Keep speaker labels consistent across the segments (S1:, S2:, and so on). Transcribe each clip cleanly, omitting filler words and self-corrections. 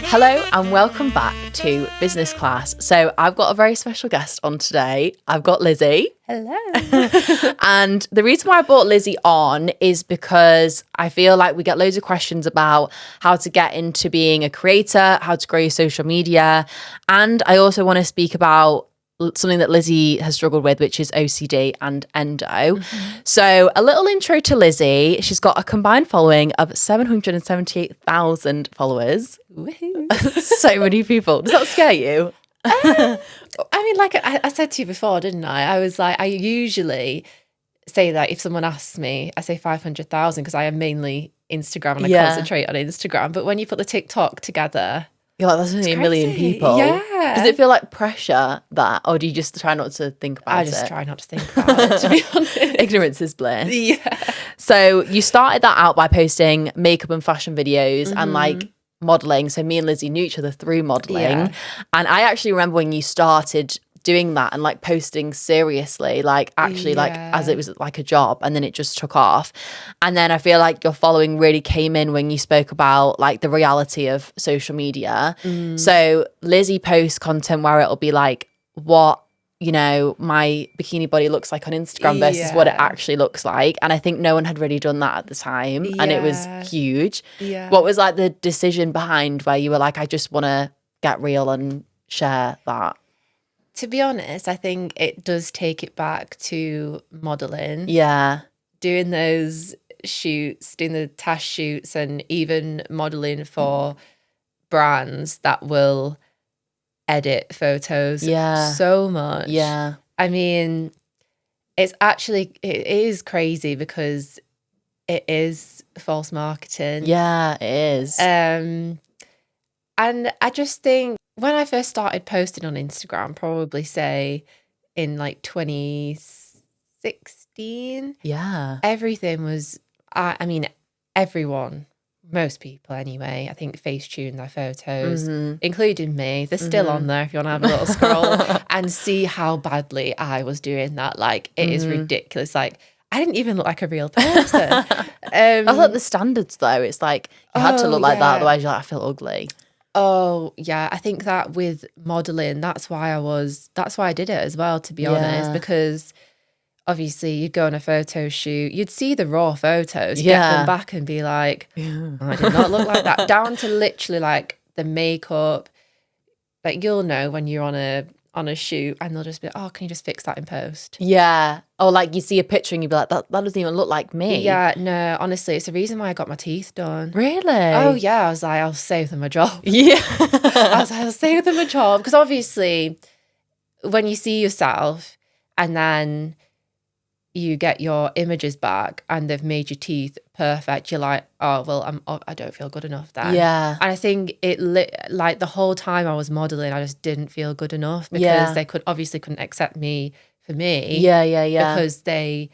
S1: Hello and welcome back to Business Class. So I've got a very special guest on today. I've got Lizzie.
S2: Hello.
S1: And the reason why I brought Lizzie on is because I feel like we get loads of questions about how to get into being a creator, how to grow your social media. And I also want to speak about something that Lizzie has struggled with, which is OCD and endo. So a little intro to Lizzie. She's got a combined following of 778,000 followers. So many people. Does that scare you?
S2: I mean, like I said to you before, didn't I? I was like, I usually say that if someone asks me, I say 500,000 because I am mainly Instagram and I concentrate on Instagram. But when you put the TikTok together,
S1: you're like, that's only a million people.
S2: Yeah.
S1: Does it feel like pressure that, or do you just try not to think about it?
S2: I just try not to think about it, to be honest.
S1: Ignorance is bliss.
S2: Yeah.
S1: So you started that out by posting makeup and fashion videos and like modeling. So me and Lizzie knew each other through modeling.
S2: Yeah.
S1: And I actually remember when you started doing that and like posting seriously, like actually like as it was like a job, and then it just took off. And then I feel like your following really came in when you spoke about like the reality of social media. So Lizzie posts content where it'll be like what, you know, my bikini body looks like on Instagram versus what it actually looks like. And I think no one had really done that at the time. And it was huge.
S2: Yeah.
S1: What was like the decision behind where you were like, I just want to get real and share that?
S2: To be honest, I think it does take it back to modeling.
S1: Yeah.
S2: Doing those shoots, doing the task shoots, and even modeling for brands that will edit photos so much.
S1: Yeah.
S2: I mean, it is crazy because it is false marketing.
S1: Yeah, it is.
S2: And I just think when I first started posting on Instagram, probably say in like 2016, everything was, I mean, everyone, most people anyway, I think face-tuned their photos, including me. They're still on there if you want to have a little scroll and see how badly I was doing that. Like, it is ridiculous. Like, I didn't even look like a real person.
S1: That's like the standards though. It's like you had to look like that, otherwise you're like, I feel ugly.
S2: Oh, yeah. I think that with modeling, that's why I did it as well, to be honest, because obviously you'd go on a photo shoot, you'd see the raw photos, get them back and be like, I did not look like that. Down to literally like the makeup. Like you'll know when you're on a shoot and they'll just be like, oh, can you just fix that in post?
S1: Yeah. Or like you see a picture and you'd be like, that doesn't even look like me.
S2: Yeah, no, honestly, it's the reason why I got my teeth done.
S1: Really?
S2: Oh, yeah. I was like, I'll save them a job.
S1: Yeah.
S2: I was like, I'll save them a job. Because obviously, when you see yourself and then you get your images back and they've made your teeth perfect, you're like, oh, well, I don't feel good enough then.
S1: Yeah.
S2: And I think like the whole time I was modeling, I just didn't feel good enough because they couldn't accept me for me.
S1: Yeah.
S2: Because they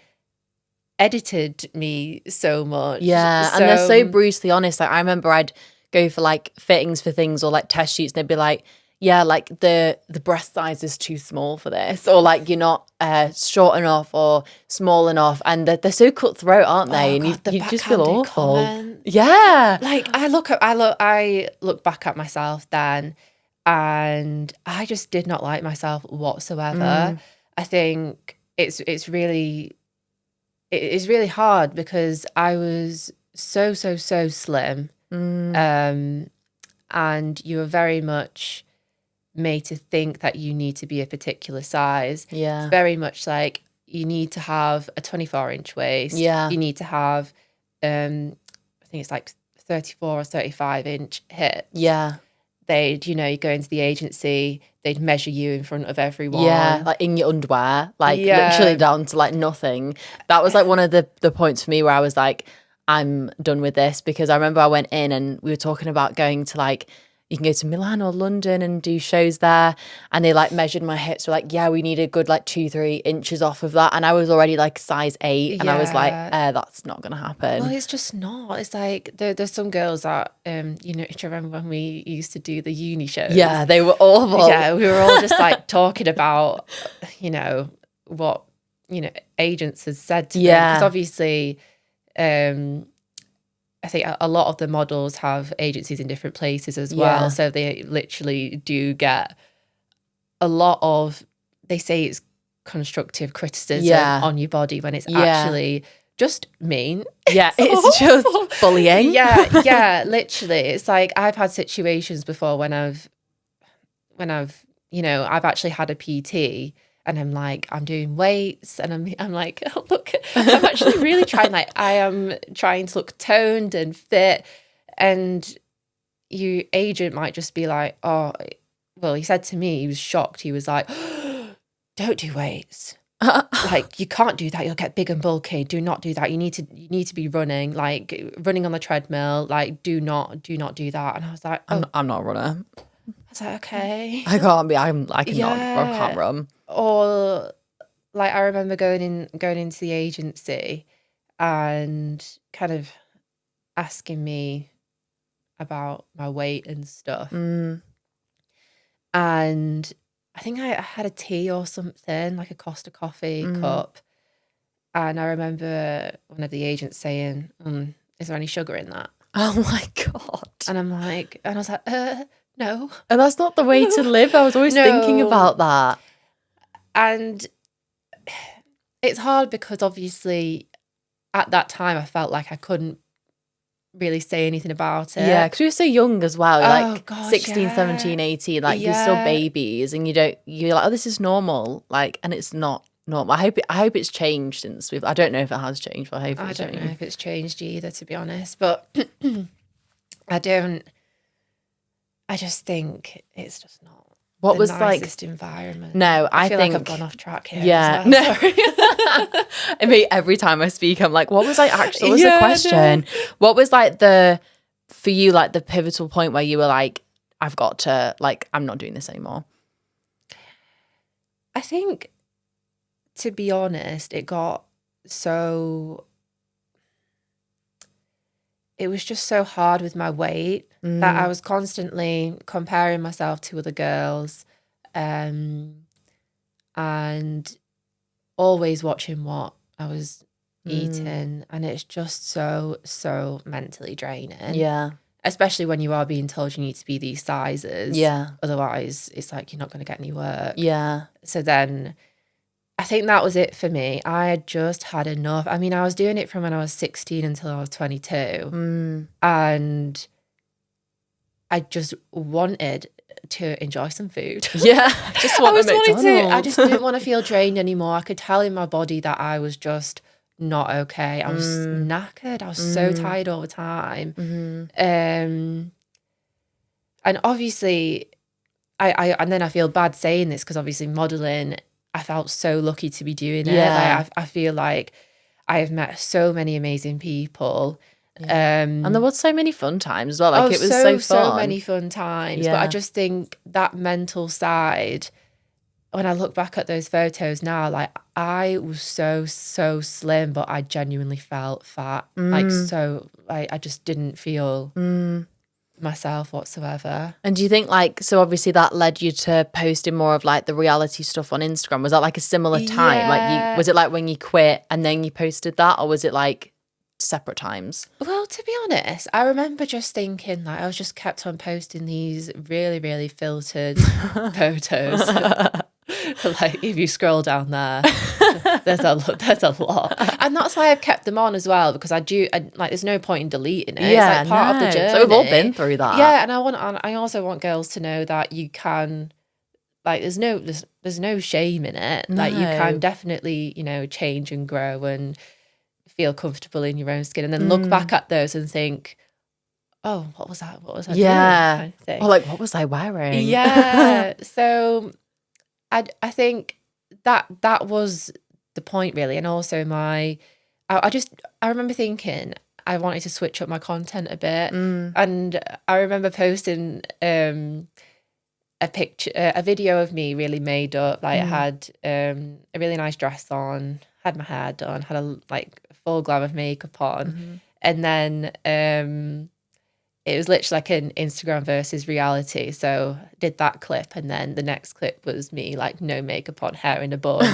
S2: edited me so much.
S1: Yeah. And they're so brutally honest. Like I remember I'd go for like fittings for things or like test shoots and they'd be like, yeah, like the breast size is too small for this, or like you're not short enough or small enough, and they're so cutthroat, aren't they? And you just feel awful. Yeah,
S2: like I look back at myself then, and I just did not like myself whatsoever. I think it's really hard because I was so slim, and you were very much made to think that you need to be a particular size.
S1: Yeah.
S2: It's very much like you need to have a 24-inch waist.
S1: Yeah.
S2: You need to have, I think it's like 34 or 35-inch hips.
S1: Yeah.
S2: You go into the agency, they'd measure you in front of everyone.
S1: Yeah, like in your underwear, like literally down to like nothing. That was like one of the points for me where I was like, I'm done with this, because I remember I went in and we were talking about going to like, you can go to Milan or London and do shows there, and they like measured my hips. We're like, yeah, we need a good like 2-3 inches off of that, and I was already like size 8, and I was like, that's not gonna happen.
S2: Well, it's just not. It's like there's some girls that do you remember when we used to do the uni shows?
S1: Yeah, they were awful.
S2: Yeah, we were all just like talking about what agents had said to them, because obviously I think a lot of the models have agencies in different places as well. So they literally do get a lot of, they say it's constructive criticism on your body when it's actually just mean.
S1: Yeah, it's just bullying.
S2: Yeah, literally. It's like I've had situations before when I've, I've actually had a PT and I'm like, I'm doing weights and I'm like, oh, look, I'm actually really trying, like, I am trying to look toned and fit. And your agent might just be like, oh, well, he said to me, he was shocked. He was like, don't do weights. Like, you can't do that. You'll get big and bulky. Do not do that. You need to be running, like running on the treadmill. Like, do not do that. And I was like, oh,
S1: I'm not a runner.
S2: I was like, okay.
S1: I can't be. I can't run.
S2: Or like, I remember going into the agency and kind of asking me about my weight and stuff. And I think I had a tea or something, like a Costa coffee cup. And I remember one of the agents saying, is there any sugar in that?
S1: Oh my God.
S2: And I was like, no.
S1: And that's not the way to live. I was always thinking about that.
S2: And it's hard because obviously at that time I felt like I couldn't really say anything about it.
S1: Yeah, because we were so young as well. Like
S2: gosh,
S1: 16, 17, 18. Like you're still babies and you're like, oh, this is normal. Like, and it's not normal. I hope it's changed since I don't know if it has changed, but I hope it's changed.
S2: I don't know if it's changed either, to be honest. But I just think it's just not
S1: what
S2: the
S1: was
S2: nicest environment.
S1: No, I
S2: feel
S1: think
S2: like I've gone off track here.
S1: Yeah.
S2: Well.
S1: No. I mean, every time I speak, I'm like, what was the question? No. What was like for you, like the pivotal point where you were like, I've got to, like, I'm not doing this anymore?
S2: I think, to be honest, it was just so hard with my weight that I was constantly comparing myself to other girls, and always watching what I was eating. And it's just so mentally draining.
S1: Yeah.
S2: Especially when you are being told you need to be these sizes.
S1: Yeah.
S2: Otherwise, it's like you're not going to get any work.
S1: Yeah.
S2: So then I think that was it for me. I had just had enough. I mean, I was doing it from when I was 16 until I was 22. And I just wanted to enjoy some food.
S1: Yeah. I
S2: just didn't want to feel drained anymore. I could tell in my body that I was just not okay. I was knackered. I was so tired all the time. And obviously, and then I feel bad saying this because obviously modelling, I felt so lucky to be doing it. Like, I feel like I have met so many amazing people. Yeah.
S1: And there was so many fun times as well. Like, it was so fun.
S2: So many fun times. Yeah. But I just think that mental side, when I look back at those photos now, like, I was so slim, but I genuinely felt fat. Like, so I just didn't feel myself whatsoever.
S1: And do you think, like, so obviously that led you to posting more of like the reality stuff on Instagram? Was that like a similar time?
S2: Yeah.
S1: Like, was it like when you quit and then you posted that, or was it like separate times?
S2: Well, to be honest, I remember just thinking, like, I was just kept on posting these really, really filtered photos. Like, if you scroll down there, there's a lot, and that's why I've kept them on as well, because like, there's no point in deleting it.
S1: Yeah,
S2: it's like part of the journey.
S1: So we've all been through that.
S2: Yeah, and I also want girls to know that you can, like, there's no shame in it. No. Like, you can definitely, change and grow and feel comfortable in your own skin, and then look back at those and think, oh, what was I doing? Kind of thing.
S1: Or like, what was I wearing?
S2: Yeah. So I think that was the point, really. And also I remember thinking I wanted to switch up my content a bit. And I remember posting a video of me really made up. Like, I had a really nice dress on, had my hair done, had a full glam of makeup on. And then it was literally like an Instagram versus reality. So I did that clip, and then the next clip was me, like, no makeup on, hair in a bun,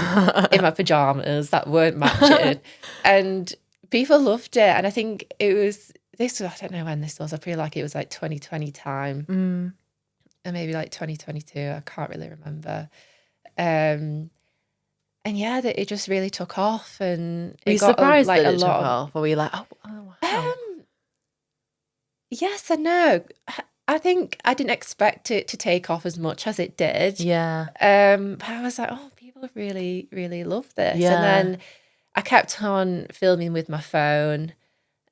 S2: in my pajamas that weren't matching. And people loved it. And I think it was I don't know when this was. I feel like it was like 2020 time, and maybe like 2022. I can't really remember. And yeah, that it just really took off, and
S1: Were you
S2: it got
S1: surprised
S2: like
S1: that
S2: a
S1: it took
S2: lot of.
S1: off? Or were you like, oh wow?
S2: Yes and no. I think I didn't expect it to take off as much as it did.
S1: Yeah.
S2: But I was like, oh, people really, really love this.
S1: Yeah.
S2: And then I kept on filming with my phone.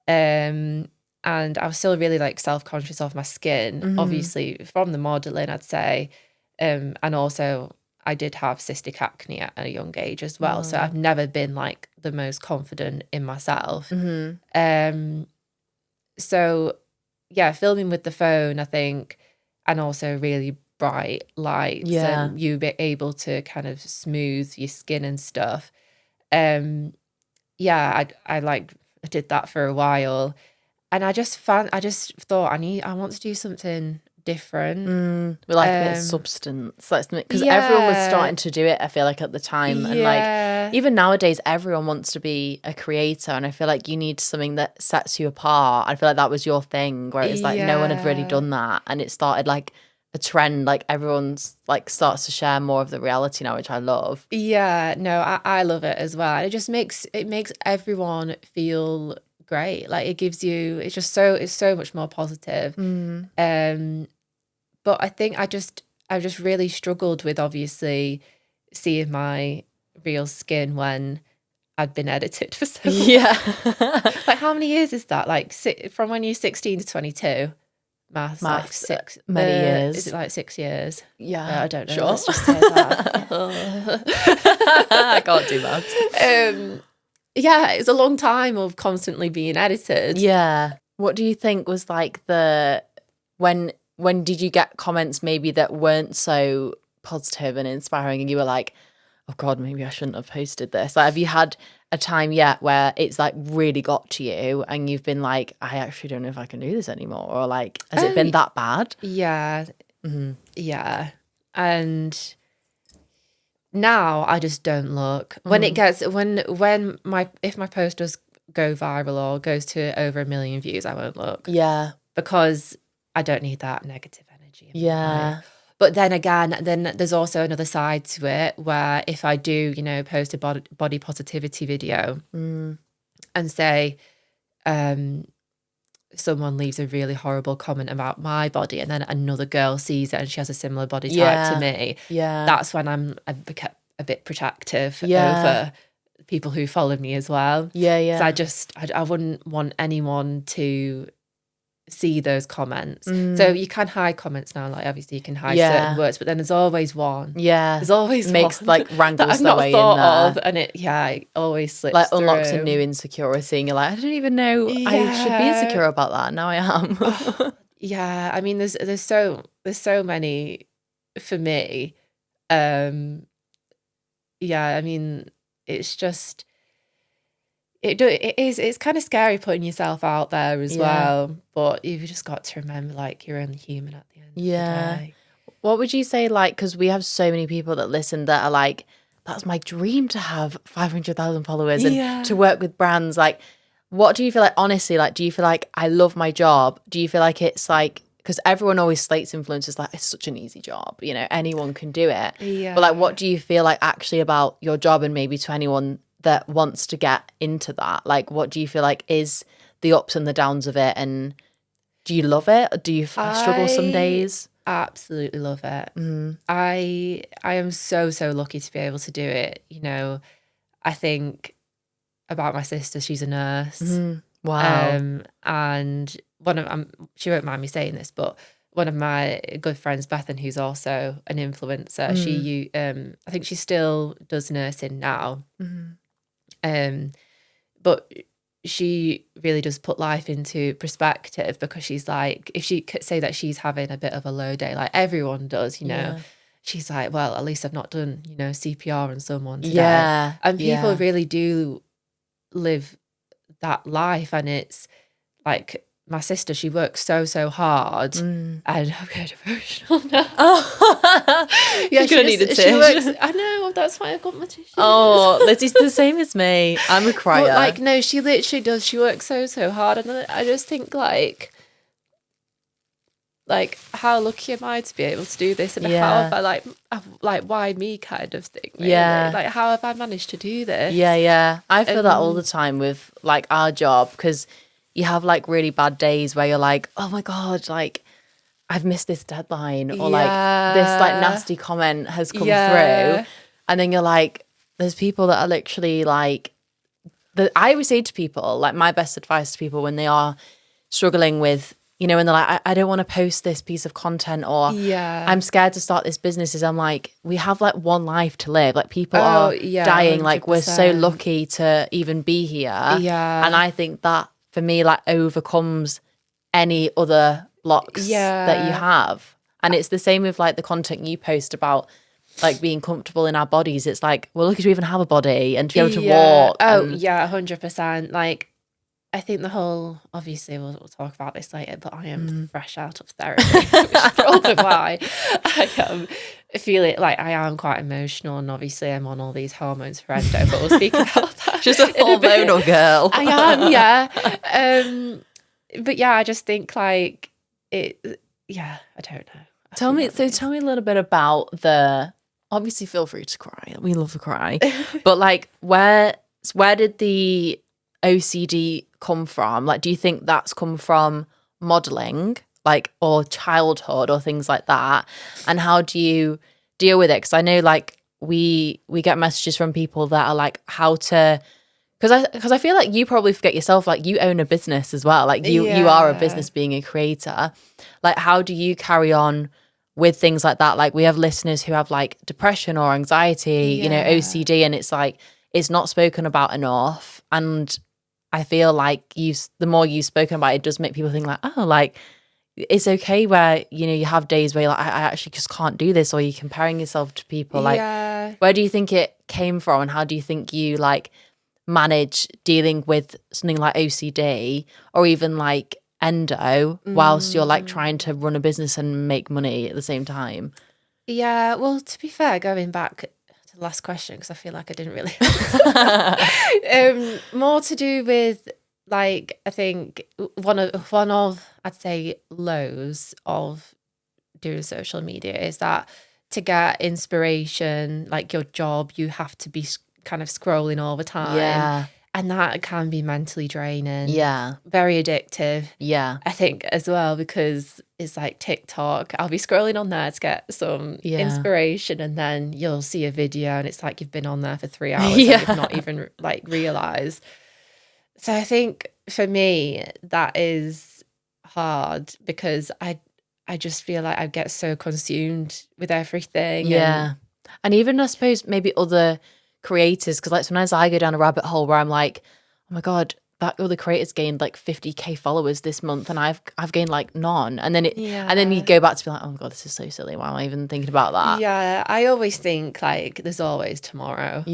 S2: And I was still really like self-conscious of my skin, obviously from the modeling, I'd say. And also I did have cystic acne at a young age as well. So I've never been like the most confident in myself. So yeah, filming with the phone, I think, and also really bright lights, and you be able to kind of smooth your skin and stuff. Yeah, I did that for a while, and I just thought I want to do something different.
S1: With like a bit of substance, like something, because everyone was starting to do it, I feel like, at the time. And like even nowadays everyone wants to be a creator, and I feel like you need something that sets you apart. I feel like that was your thing, where it was like no one had really done that, and it started like a trend, like everyone's like starts to share more of the reality now, which I love.
S2: I love it as well. It makes everyone feel great. Like it gives you, it's so much more positive. But I think I just really struggled with obviously seeing my real skin when I'd been edited for so long. Like how many years is that? Like from when you're 16 to 22? Maths like
S1: many years.
S2: Is it like 6 years?
S1: Yeah,
S2: I don't know.
S1: Sure.
S2: Let's just say that.
S1: I can't do that.
S2: Yeah, it's a long time of constantly being edited.
S1: Yeah. What do you think was like when did you get comments maybe that weren't so positive and inspiring, and you were like, oh God, maybe I shouldn't have posted this? Like, have you had a time yet where it's like really got to you and you've been like, I actually don't know if I can do this anymore? Or like, has it been that bad?
S2: Yeah. Yeah. And now I just don't look. When it gets, if my post does go viral or goes to over 1 million views, I won't look.
S1: Yeah.
S2: Because I don't need that negative energy.
S1: Yeah.
S2: But then again, then there's also another side to it where if I do, post a body positivity video and say, someone leaves a really horrible comment about my body, and then another girl sees it and she has a similar body type to me, that's when I become a bit protective over people who follow me as well. So I wouldn't want anyone to see those comments. So you can hide comments now, like obviously you can hide certain words, but then there's always one. There's always
S1: makes
S2: one
S1: like wrangles
S2: that I've
S1: their
S2: not
S1: way
S2: thought
S1: in there.
S2: of, and it always slips
S1: like unlocks
S2: through.
S1: a new insecurity, and you're like, I don't even know I should be insecure about that. Now I am.
S2: I mean there's so many for me. I mean it's just it's kind of scary putting yourself out there as well, but you've just got to remember, like, you're only human at the end of the day.
S1: What would you say, like, because we have so many people that listen that are like, that's my dream to have 500,000 followers and to work with brands. Like, what do you feel like, honestly, like, do you feel like I love my job? Do you feel like it's like, because everyone always slates influencers like it's such an easy job, anyone can do it. But like, what do you feel like actually about your job, and maybe to anyone that wants to get into that? Like, what do you feel like is the ups and the downs of it, and do you love it, or do you struggle some days?
S2: Absolutely love it. I am so lucky to be able to do it. I think about my sister. She's a nurse.
S1: Wow.
S2: And she won't mind me saying this, but one of my good friends, Bethan, who's also an influencer, I think she still does nursing now. But she really does put life into perspective, because she's like, if she could say that she's having a bit of a low day, like everyone does, she's like, well, at least I've not done, CPR on someone today. And people really do live that life, and it's like my sister, she works so hard, and I'm getting emotional now.
S1: Yeah, you're gonna need a tissue.
S2: She works. I know, that's why I've got my tissue.
S1: Oh, that's the same as me. I'm a crier.
S2: But like, no, she literally does. She works so hard, and I just think like how lucky am I to be able to do this, and how have I like why me kind of thing, really? Like, how have I managed to do this?
S1: I feel that all the time with like our job, because you have like really bad days where you're like, oh my god, like I've missed this deadline, or like this like nasty comment has come through, and then you're like, there's people that are literally like, I always say to people, like, my best advice to people when they are struggling with, you know, and they're like, I don't want to post this piece of content, or I'm scared to start this business, is I'm like, we have like one life to live. Like, people are dying. 100%. Like, we're so lucky to even be here. And I think that for me, like, overcomes any other blocks that you have. And it's the same with like the content you post about like being comfortable in our bodies. It's like, we're lucky to even have a body and to be able to walk.
S2: 100%. Like, I think the whole, obviously we'll talk about this later, but I am fresh out of therapy, which is probably why I feel it. Like, I am quite emotional, and obviously I'm on all these hormones for endo, but we'll speak about that.
S1: Just a hormonal girl.
S2: I am, yeah. But yeah, I just think like it. Yeah, I don't know.
S1: Tell me a little bit about obviously feel free to cry. We love to cry. But like, where did the OCD come from? Like, do you think that's come from modeling, like, or childhood or things like that? And how do you deal with it? Because I know like we get messages from people that are like, how to, because I feel like you probably forget yourself, like you own a business as well, like you are a business, being a creator. Like, how do you carry on with things like that? Like, we have listeners who have like depression or anxiety, you know, OCD, and it's like, it's not spoken about enough. And I feel like the more you've spoken about it, does make people think like, oh, like, it's okay where, you know, you have days where you're like, I actually just can't do this, or you're comparing yourself to people. Like, where do you think it came from, and how do you think you like manage dealing with something like OCD or even like endo whilst you're like trying to run a business and make money at the same time?
S2: Yeah, well, to be fair, going back to the last question, because I feel like I didn't really more to do with like, I think one of I'd say lows of doing social media is that to get inspiration, like your job, you have to be kind of scrolling all the time. And that can be mentally draining. Very addictive. I think as well, because it's like TikTok. I'll be scrolling on there to get some inspiration, and then you'll see a video and it's like you've been on there for 3 hours and you've not even like realised. So I think for me, that is hard, because I just feel like I get so consumed with everything.
S1: And even I suppose maybe other creators, because like sometimes I go down a rabbit hole where I'm like, oh my god, that other creators gained like 50k followers this month and I've gained like none, and then and then you go back to be like, oh my god, this is so silly, why am I even thinking about that?
S2: I always think like there's always tomorrow.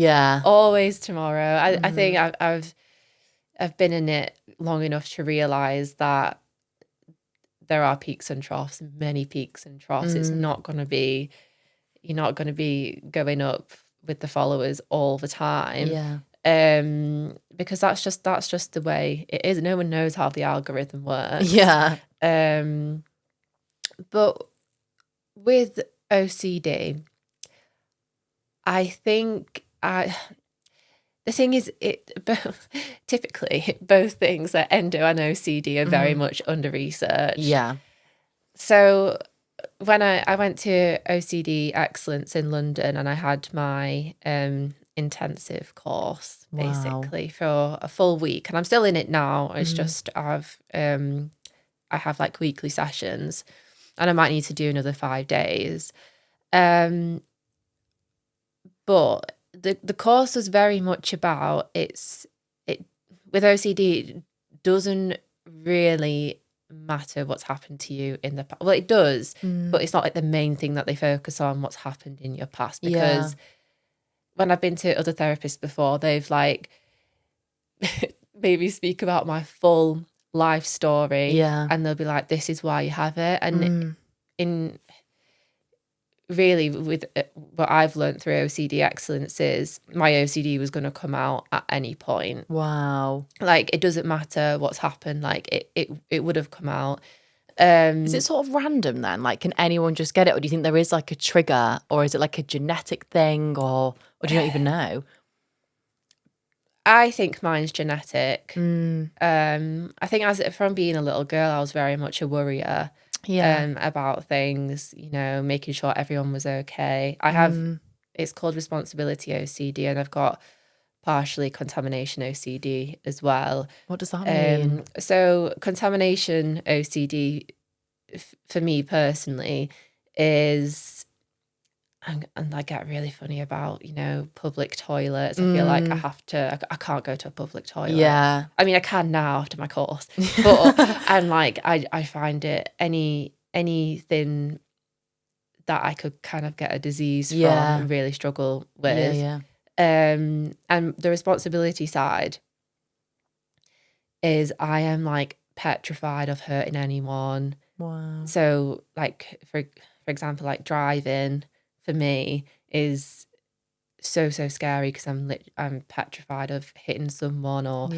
S2: Always tomorrow. I think I've been in it long enough to realize that there are peaks and troughs, many peaks and troughs. It's not going to be, you're not going to be going up with the followers all the time. Because that's just the way it is. No one knows how the algorithm works. But with OCD, I think the thing is, typically both things, like endo and OCD, are very much under research. So when I went to OCD Excellence in London, and I had my intensive course basically for a full week, and I'm still in it now. It's just I have like weekly sessions, and I might need to do another 5 days. But the course was very much about it with OCD. It doesn't really matter what's happened to you in the past. Well, it does, but it's not like the main thing that they focus on, what's happened in your past. Because when I've been to other therapists before, they've like maybe speak about my full life story,
S1: Yeah.
S2: and they'll be like, this is why you have it. And in really, with what I've learned through OCD excellence is my OCD was going to come out at any point.
S1: Wow.
S2: Like, it doesn't matter what's happened, like it would have come out.
S1: Is it sort of random then? Like, can anyone just get it? Or do you think there is like a trigger, or is it like a genetic thing, or do you not even know?
S2: I think mine's genetic.
S1: Mm.
S2: I think from being a little girl, I was very much a worrier.
S1: Yeah.
S2: About things, you know, making sure everyone was okay. I have, it's called responsibility OCD, and I've got partially contamination OCD as well.
S1: What does that mean?
S2: So contamination OCD, for me personally, is, and I get really funny about, you know, public toilets. I feel like I can't go to a public toilet.
S1: Yeah.
S2: I mean, I can now after my course, but and like I find it anything that I could kind of get a disease from, really struggle with.
S1: Yeah.
S2: And the responsibility side is I am like petrified of hurting anyone.
S1: Wow.
S2: So like for example, like driving for me is so scary because I'm petrified of hitting someone, or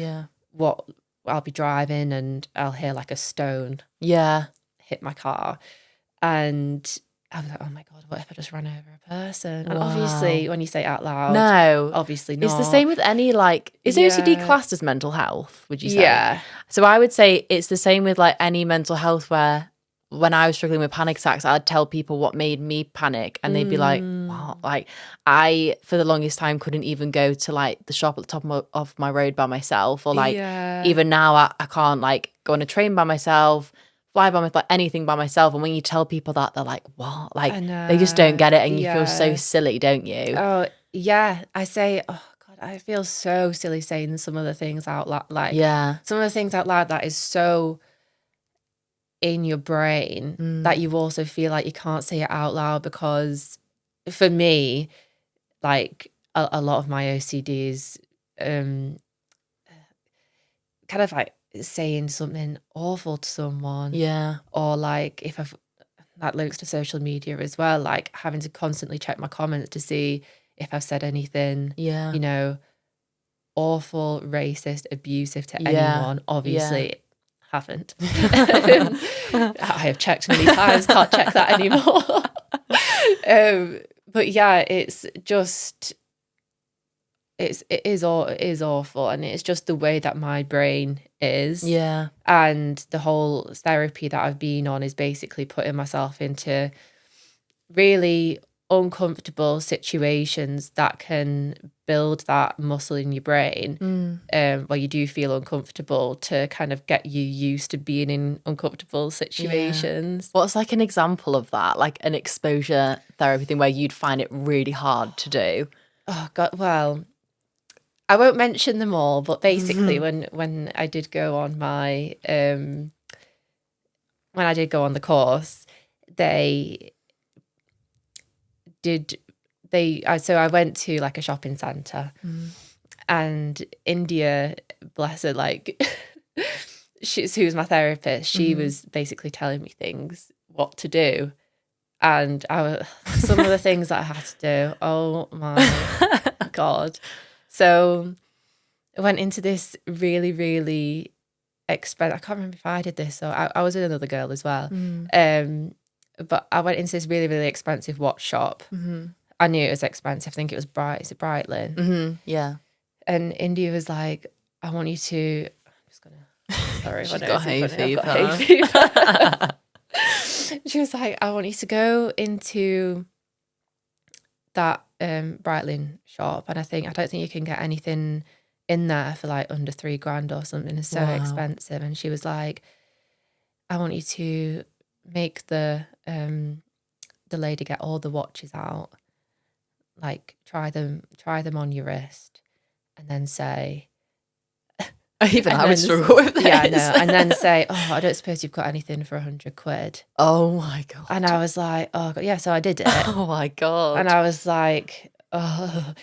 S2: what I'll be driving and I'll hear like a stone hit my car, and I was like, oh my God, what if I just ran over a person? And obviously when you say it out loud,
S1: no,
S2: obviously not.
S1: It's the same with any, like, is OCD classed as mental health, would you say?
S2: Yeah.
S1: So I would say it's the same with like any mental health, where when I was struggling with panic attacks, I'd tell people what made me panic, and they'd be like, what? Like, I, for the longest time, couldn't even go to like the shop at the top of my road by myself, or like, even now I can't like go on a train by myself, fly by myself, like anything by myself. And when you tell people that, they're like, what? Like, they just don't get it, and you feel so silly, don't you?
S2: Oh, yeah. I say, oh God, I feel so silly saying some of the things out loud. Like, some of the things out loud that is so in your brain that you also feel like you can't say it out loud, because for me, like a lot of my OCD is kind of like saying something awful to someone, or like if I've, that links to social media as well, like having to constantly check my comments to see if I've said anything, you know, awful, racist, abusive to anyone. Obviously haven't. I have checked many times, can't check that anymore. But yeah, it's just, it is awful, and it's just the way that my brain is. And the whole therapy that I've been on is basically putting myself into really uncomfortable situations that can build that muscle in your brain, where you do feel uncomfortable, to kind of get you used to being in uncomfortable situations.
S1: What's like an example of that, like an exposure therapy thing where you'd find it really hard to do?
S2: Oh God, well, I won't mention them all, but basically when I did go on my when I did go on the course, so I went to like a shopping centre, and India, bless her, like who was my therapist, she was basically telling me things, what to do. And some of the things that I had to do, oh my God. So I went into this really, really expensive, I can't remember if I did this, so I was with another girl as well. But I went into this really, really expensive watch shop. I knew it was expensive. I think it was Breitling. And India was like, I want you to, I'm just going to, sorry.
S1: She's got hay fever.
S2: I've got hay fever. She was like, I want you to go into that Breitling shop, and I don't think you can get anything in there for like under $3,000 or something. It's so expensive. And she was like, I want you to make the lady get all the watches out, like try them on your wrist, and then say,
S1: even I would struggle with this.
S2: Yeah, I know. And then say, oh, I don't suppose you've got anything for £100.
S1: Oh my God.
S2: And I was like, oh God. Yeah, so I did it.
S1: Oh my God.
S2: And I was like,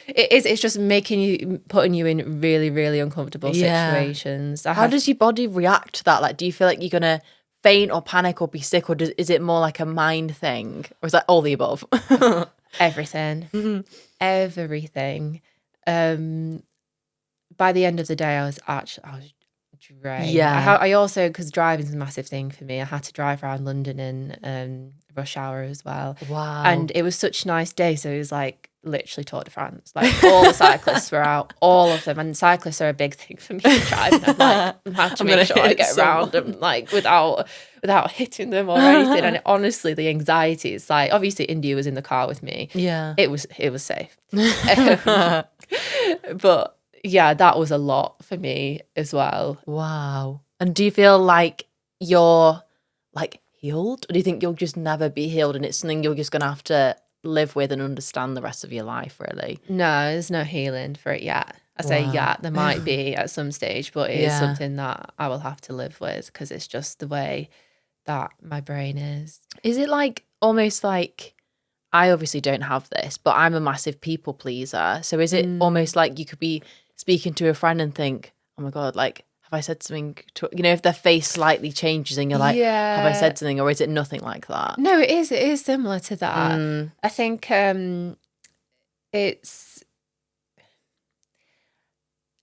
S2: It is. It's just putting you in really, really uncomfortable situations.
S1: How does your body react to that? Like, do you feel like you're going to faint or panic or be sick, or is it more like a mind thing? Or is that all the above?
S2: Everything. Everything. By the end of the day, I was drained.
S1: Yeah.
S2: I also, because driving's a massive thing for me, I had to drive around London in rush hour as well.
S1: Wow.
S2: And it was such a nice day, so it was like literally Tour de France. Like all the cyclists were out, all of them, and cyclists are a big thing for me to drive. And I have to make sure I get around them like without hitting them or anything. And honestly, the anxiety is like, obviously India was in the car with me.
S1: Yeah.
S2: It was safe. But yeah, that was a lot for me as well.
S1: Wow. And do you feel like you're like healed? Or do you think you'll just never be healed and it's something you're just going to have to live with and understand the rest of your life, really?
S2: No, there's no healing for it yet. I say yeah, there might be at some stage, but it is something that I will have to live with because it's just the way that my brain is.
S1: Is it like almost like, I obviously don't have this, but I'm a massive people pleaser. So is it almost like you could be speaking to a friend and think, oh my God, like, have I said something to, if their face slightly changes and you're like, have I said something, or is it nothing like that?
S2: No, it is similar to that. I think it's,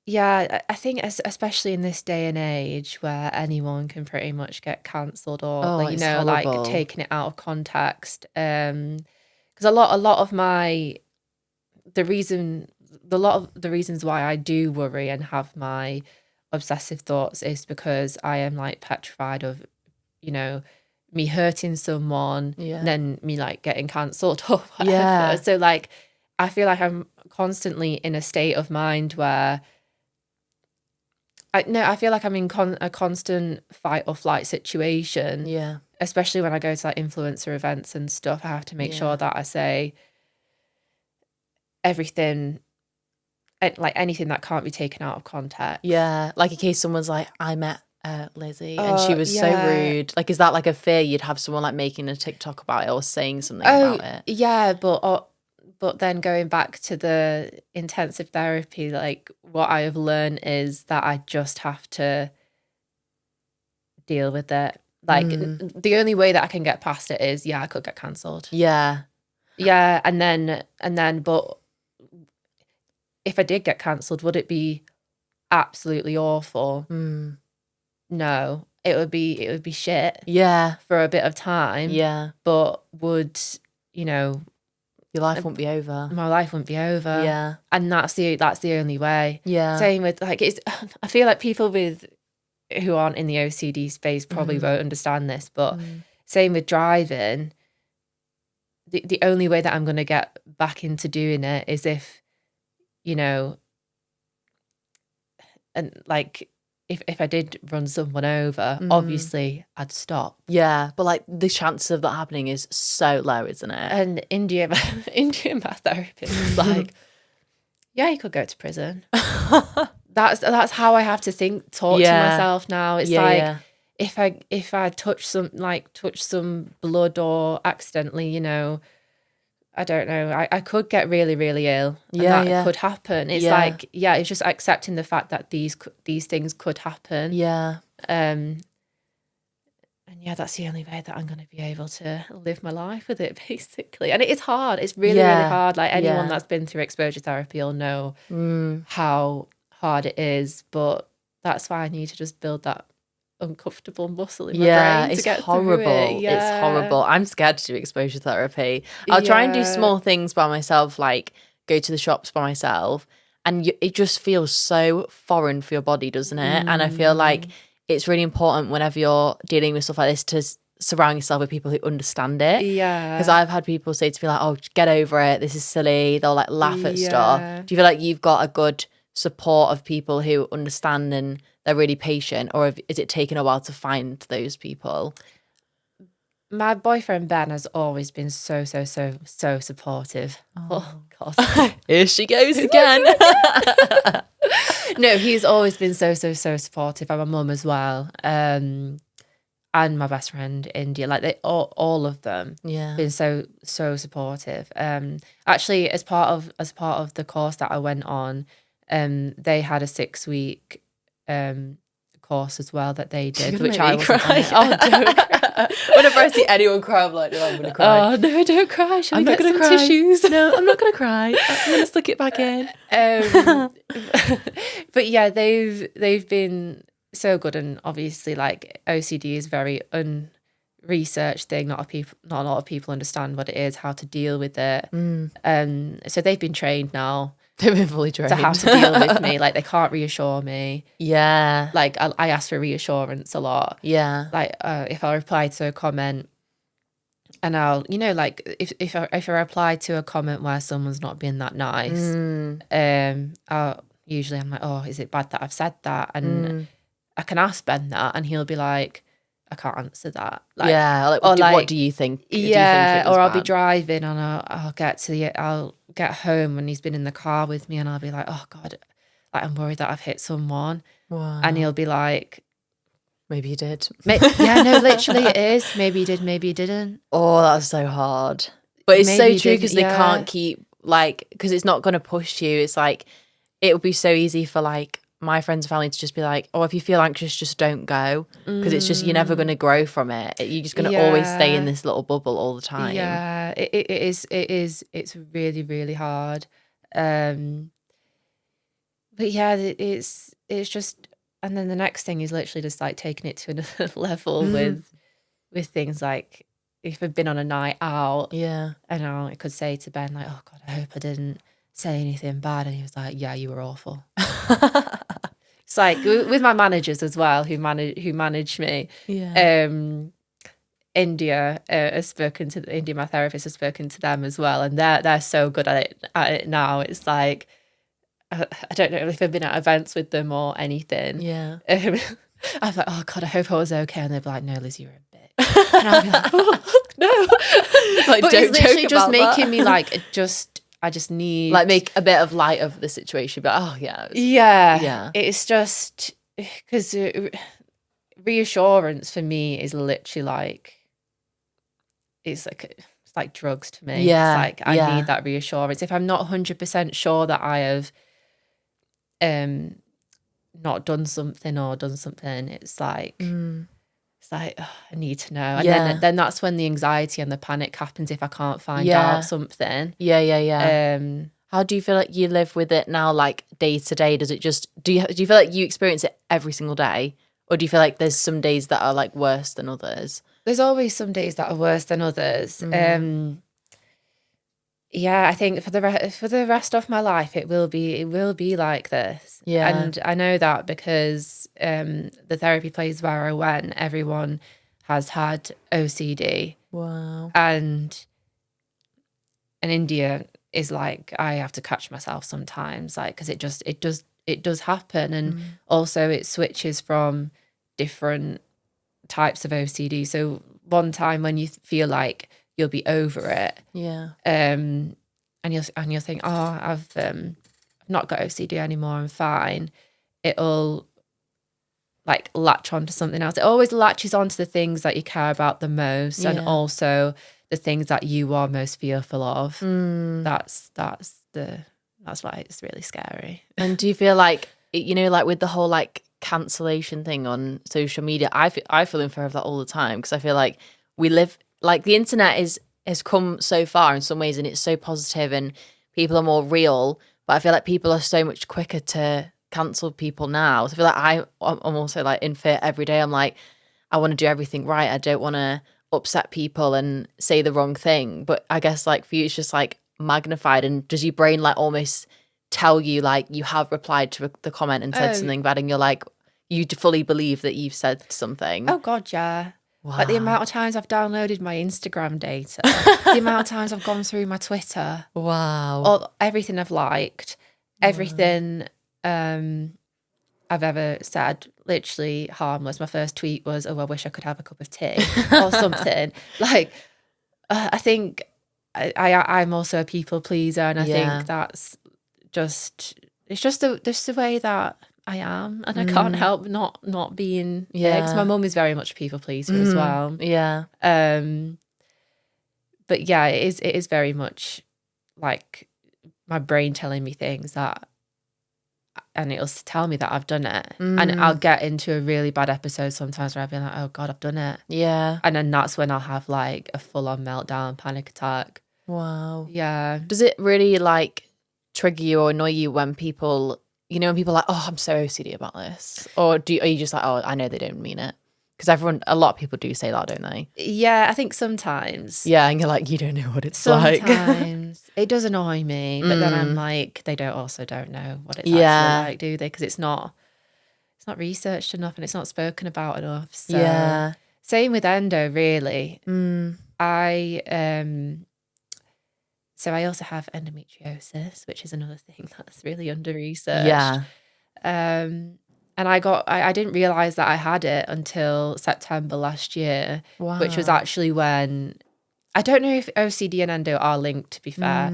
S2: I think especially in this day and age where anyone can pretty much get cancelled or like taking it out of context. Because a lot of the reasons why I do worry and have my obsessive thoughts is because I am like petrified of, me hurting someone and then me like getting cancelled or whatever. Yeah. So like, I feel like I'm constantly in a state of mind where I feel like I'm in a constant fight or flight situation.
S1: Yeah.
S2: Especially when I go to like influencer events and stuff, I have to make sure that I say everything, like anything that can't be taken out of context.
S1: Yeah, like in case someone's like, I met Lizzie and she was so rude. Like, is that like a fear you'd have someone like making a TikTok about it or saying something about it?
S2: Yeah, but then going back to the intensive therapy, like what I have learned is that I just have to deal with it. Like the only way that I can get past it is, I could get cancelled. Yeah. Yeah. And then, but if I did get cancelled, would it be absolutely awful? No, it would be shit. Yeah. For a bit of time. Yeah. But would, your life won't be over. My life won't be over. Yeah. And that's the only way. Yeah. Same with like, I feel like people who aren't in the OCD space probably won't understand this, but same with driving. The only way that I'm going to get back into doing it is if, and like if I did run someone over, obviously I'd stop. Yeah, but like the chance of that happening is so low, isn't it? And Indian math therapist is like, you could go to prison. That's how I have to talk to myself now. It's if I touch some blood or accidentally, I don't know, I could get really, really ill. And that could happen. It's like, it's just accepting the fact that these things could happen. Yeah. And that's the only way that I'm going to be able to live my life with it, basically. And it is hard. It's really, really hard. Like anyone that's been through exposure therapy will know how hard it is. But that's why I need to just build that uncomfortable muscle in my brain to get horrible. Through it. Yeah. It's horrible. I'm scared to do exposure therapy. I'll try and do small things by myself, like go to the shops by myself, and it just feels so foreign for your body, doesn't it? And I feel like it's really important whenever you're dealing with stuff like this to surround yourself with people who understand it. Yeah. Because I've had people say to me like, oh, get over it, this is silly. They'll like laugh at stuff. Do you feel like you've got a good support of people who understand and they're really patient, or is it taken a while to find those people? My boyfriend Ben has always been so supportive. Oh God, here she goes again. No, he's always been so supportive. I'm a mum as well, and and my best friend India, like they all of them
S1: Yeah.
S2: been so supportive. Actually, as part of the course that I went on, they had a 6-week course as well that they did, which I wasn't on it. Oh, don't cry.
S1: Whenever I see anyone cry, I'm like, no, I'm gonna cry.
S2: Oh no, don't cry. Shall
S1: I'm
S2: we
S1: not
S2: get
S1: gonna
S2: some
S1: cry.
S2: tissues?
S1: No, I'm not gonna cry. I'm gonna stick it back in.
S2: But yeah, they've been so good, and obviously, like, OCD is a very unresearched thing. Not a lot of people understand what it is, how to deal with it. So they've been trained now.
S1: They've been fully trained
S2: to how to deal with me. Like, they can't reassure me.
S1: Yeah.
S2: Like, I ask for reassurance a lot.
S1: Yeah.
S2: Like, if I reply to a comment, and I'll, like, if I reply to a comment where someone's not being that nice, I'm like, oh, is it bad that I've said that? And I can ask Ben that, and he'll be like, I can't answer that. Like,
S1: yeah. Like,
S2: or
S1: what do you think?
S2: Yeah,
S1: do you think it was
S2: or I'll
S1: bad?
S2: be driving, and I'll get home when he's been in the car with me, and I'll be like, oh God, like, I'm worried that I've hit someone.
S1: Wow.
S2: And he'll be like,
S1: maybe you did.
S2: Yeah, no, literally it is. Maybe you did, maybe you didn't.
S1: Oh, that's so hard. But it's
S2: Maybe
S1: so true, because they
S2: yeah.
S1: can't keep, like, because it's not going to push you. It's like, it would be so easy for, like, my friends and family to just be like, oh, if you feel anxious, just don't go. Because it's just, you're never going to grow from it. You're just going to always stay in this little bubble all the time.
S2: Yeah, it is. It's really, really hard. But yeah, it's just, and then the next thing is literally just like taking it to another level with things like, if I've been on a night out,
S1: Yeah,
S2: and I could say to Ben, like, oh God, I hope I didn't say anything bad, and he was like, yeah, you were awful. It's like with my managers as well, who manage me.
S1: Yeah.
S2: India has spoken to India, my therapist has spoken to them as well, and they're so good at it now. It's like, I don't know if I've been at events with them or anything.
S1: Yeah.
S2: I was like, oh God, I hope I was okay, and they'd be like, no, Liz, you're a bitch. And I'll be like, oh no,
S1: Like,
S2: but
S1: don't
S2: it's literally
S1: joke
S2: just
S1: about
S2: making
S1: that.
S2: me like, I just need,
S1: like, make a bit of light of the situation. But oh yeah,
S2: yeah. It's just because reassurance for me is literally like, it's like drugs to me.
S1: Yeah,
S2: It's like, I need that reassurance. If I'm not 100% sure that I have not done something or done something, it's like oh, I need to know. And then that's when the anxiety and the panic happens if I can't find out something.
S1: Yeah. How do you feel like you live with it now, like day to day? Does it just, do you feel like you experience it every single day? Or do you feel like there's some days that are like worse than others?
S2: There's always some days that are worse than others. Yeah, I think for the rest of my life, it will be like this.
S1: Yeah.
S2: And I know that because the therapy place where I went, everyone has had OCD.
S1: Wow.
S2: And India is like, I have to catch myself sometimes, like, because it does happen. And also it switches from different types of OCD. So one time when you feel like you'll be over it, and you'll think, oh, I've not got OCD anymore, I'm fine. It'll like latch onto something else. It always latches onto the things that you care about the most, and also the things that you are most fearful of. That's why it's really scary.
S1: And do you feel like, like with the whole like cancellation thing on social media, I feel in fear of that all the time, because I feel like we live, like, the internet has come so far in some ways, and it's so positive and people are more real, but I feel like people are so much quicker to cancel people now. So I feel like I'm also like in fear every day. I'm like, I want to do everything right. I don't want to upset people and say the wrong thing. But I guess like for you, it's just like magnified. And does your brain like almost tell you like you have replied to the comment and said something bad, and you're like, you fully believe that you've said something?
S2: Oh God, yeah.
S1: Wow.
S2: Like the amount of times I've downloaded my Instagram data, the amount of times I've gone through my Twitter.
S1: Wow.
S2: Or everything I've liked, everything I've ever said, literally harmless. My first tweet was, oh, I wish I could have a cup of tea or something. Like, I think I'm also a people pleaser, and I think that's just, it's just the way that I am, and I can't help not being
S1: Yeah.
S2: because my mum is very much a people pleaser as well.
S1: Yeah.
S2: But yeah, it is very much like my brain telling me things that, and it'll tell me that I've done it, and I'll get into a really bad episode sometimes where I'll be like, oh God, I've done it.
S1: Yeah.
S2: And then that's when I'll have like a full-on meltdown, panic attack.
S1: Wow.
S2: Yeah.
S1: Does it really like trigger you or annoy you when people, you know, when people are like, oh, I'm so OCD about this? Or are you just like, oh, I know they don't mean it? Because a lot of people do say that, don't they?
S2: Yeah, I think sometimes.
S1: Yeah, and you're like, you don't know what it's like.
S2: Sometimes it does annoy me, but then I'm like, they don't know what it's actually like, do they? Because it's not researched enough and it's not spoken about enough. So
S1: Yeah.
S2: same with endo, really. So I also have endometriosis, which is another thing that's really under researched.
S1: Yeah.
S2: And I didn't realize that I had it until September last year, which was actually when, I don't know if OCD and endo are linked, to be fair,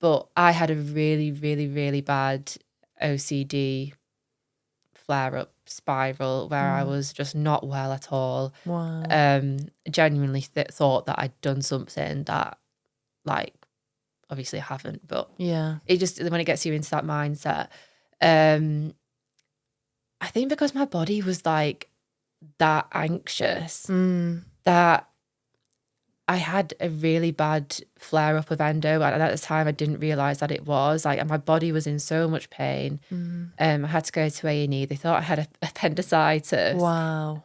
S2: but I had a really, really, really bad OCD flare-up spiral where I was just not well at all.
S1: Wow.
S2: Genuinely thought that I'd done something that, like, obviously I haven't, but
S1: yeah,
S2: it just, when it gets you into that mindset, I think because my body was like that anxious that I had a really bad flare up of endo, and at the time I didn't realize that it was like, and my body was in so much pain. I had to go to A&E. They thought I had appendicitis.
S1: Wow.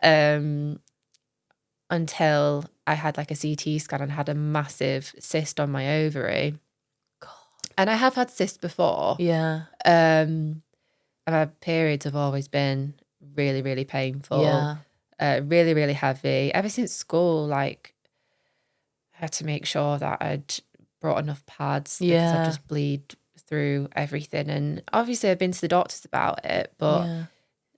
S2: Until I had like a CT scan and had a massive cyst on my ovary. God. And I have had cysts before.
S1: Yeah.
S2: And my periods have always been really, really painful.
S1: Yeah.
S2: Really, really heavy. Ever since school, like, I had to make sure that I'd brought enough pads because I just bleed through everything. And obviously I've been to the doctors about it, but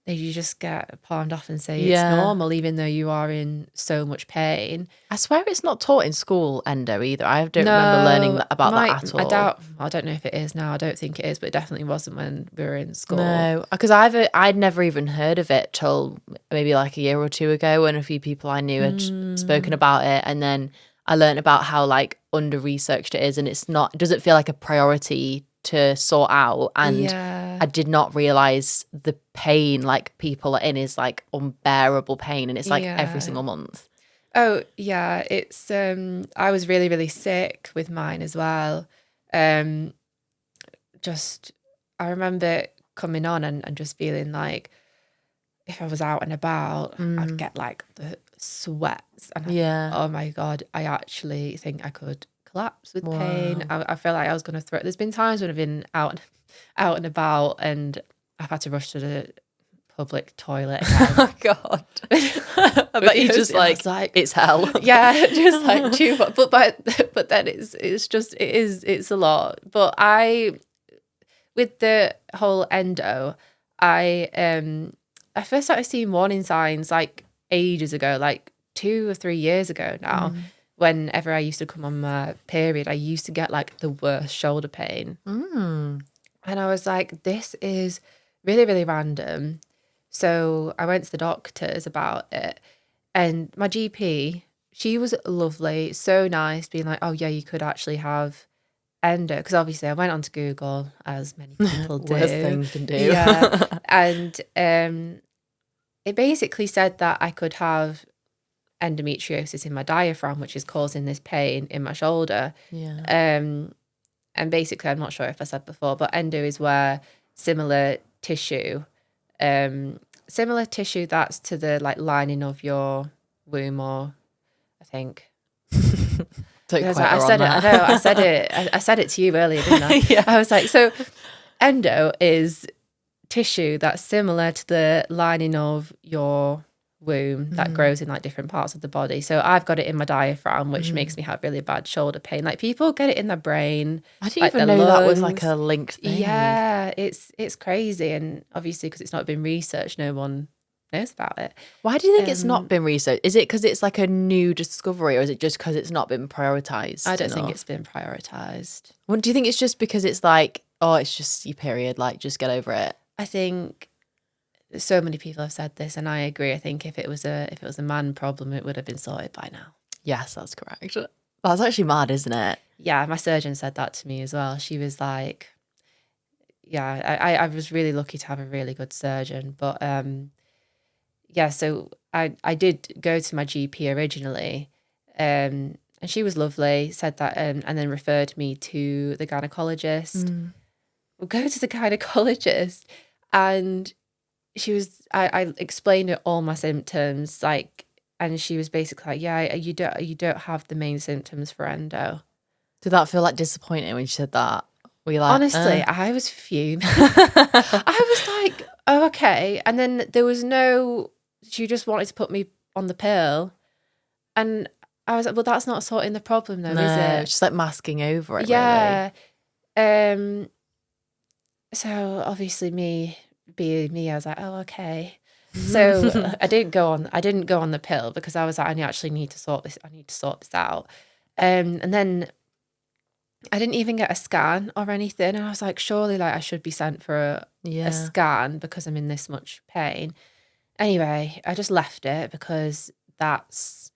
S2: you just get palmed off and say it's normal, even though you are in so much pain.
S1: I swear it's not taught in school, endo, either. I don't remember learning about that at all.
S2: I don't know if it is now. I don't think it is, but it definitely wasn't when we were in school.
S1: No, because I'd never even heard of it till maybe like a year or two ago when a few people I knew had spoken about it. And then I learned about how like under-researched it is, and it doesn't feel like a priority to sort out. And I did not realize the pain like people are in is like unbearable pain, and it's like every single month.
S2: Oh yeah, it's I was really, really sick with mine as well. Just I remember coming on and just feeling like if I was out and about, I'd get like the sweats, and oh my God, I actually think I could collapse with pain. I feel like I was going to throw. There's been times when I've been out and about and I've had to rush to the public toilet again.
S1: Oh God. I bet you just like it's hell.
S2: Yeah, just like too much. But then it's a lot. But with the whole endo, I first started seeing warning signs like ages ago, like 2 or 3 years ago now. Whenever I used to come on my period, I used to get like the worst shoulder pain. And I was like, this is really, really random. So I went to the doctors about it, and my GP, she was lovely, so nice, being like, oh yeah, you could actually have endo. Because obviously I went onto Google, as many people do.
S1: Worst thing you can do.
S2: Yeah. And it basically said that I could have endometriosis in my diaphragm, which is causing this pain in my shoulder. And basically, I'm not sure if I said before, but endo is where similar tissue that's to the like lining of your womb, or I think. I said it to you earlier, didn't I? I was like, so endo is tissue that's similar to the lining of your womb that grows in like different parts of the body. So I've got it in my diaphragm, which makes me have really bad shoulder pain. Like people get it in their brain.
S1: I didn't
S2: like
S1: even know that was like a linked thing.
S2: Yeah, it's crazy, and obviously because it's not been researched, no one knows about it.
S1: Why do you think it's not been researched? Is it because it's like a new discovery, or is it just because it's not been prioritized?
S2: I don't think it's been prioritized.
S1: Well, do you think it's just because it's like, oh, it's just your period, like just get over it?
S2: I think so many people have said this, and I agree. I think if it was a man problem, it would have been sorted by now.
S1: Yes, that's correct. That's actually mad, isn't it?
S2: Yeah, my surgeon said that to me as well. She was like, yeah, I was really lucky to have a really good surgeon. But yeah, so I did go to my GP originally, and she was lovely, said that, and then referred me to the gynecologist. We'll go to the gynecologist, and I explained all my symptoms, like, and she was basically like, yeah, you don't have the main symptoms for endo.
S1: Did that feel like disappointing when she said that? Were you like,
S2: Honestly, I was fuming. I was like, oh, okay. And then there was she just wanted to put me on the pill. And I was like, well, that's not sorting the problem though,
S1: no,
S2: is it?
S1: it's just like masking over it,
S2: Yeah. Really. So obviously me being me, I was like, oh, okay. So I didn't go on the pill because I was like, I actually need to sort this. I need to sort this out. And then I didn't even get a scan or anything. And I was like, surely like I should be sent for a scan because I'm in this much pain. Anyway, I just left it because that's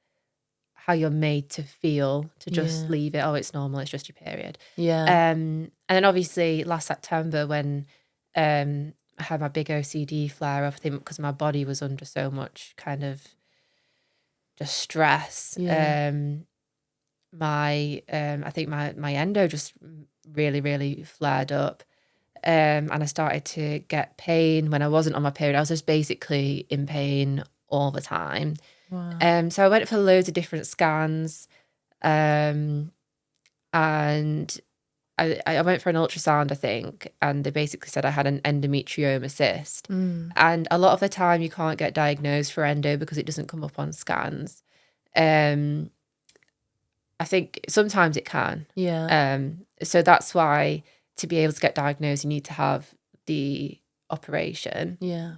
S2: how you're made to feel, to just leave it. Oh, it's normal. It's just your period.
S1: Yeah.
S2: And then obviously last September when I had my big OCD flare up, I think because my body was under so much kind of just stress. I think my endo just really, really flared up. And I started to get pain when I wasn't on my period. I was just basically in pain all the time.
S1: Wow.
S2: So I went for loads of different scans. And I went for an ultrasound, I think, and they basically said I had an endometriosis cyst. And a lot of the time you can't get diagnosed for endo because it doesn't come up on scans. I think sometimes it can.
S1: Yeah.
S2: So that's why to be able to get diagnosed, you need to have the operation.
S1: Yeah.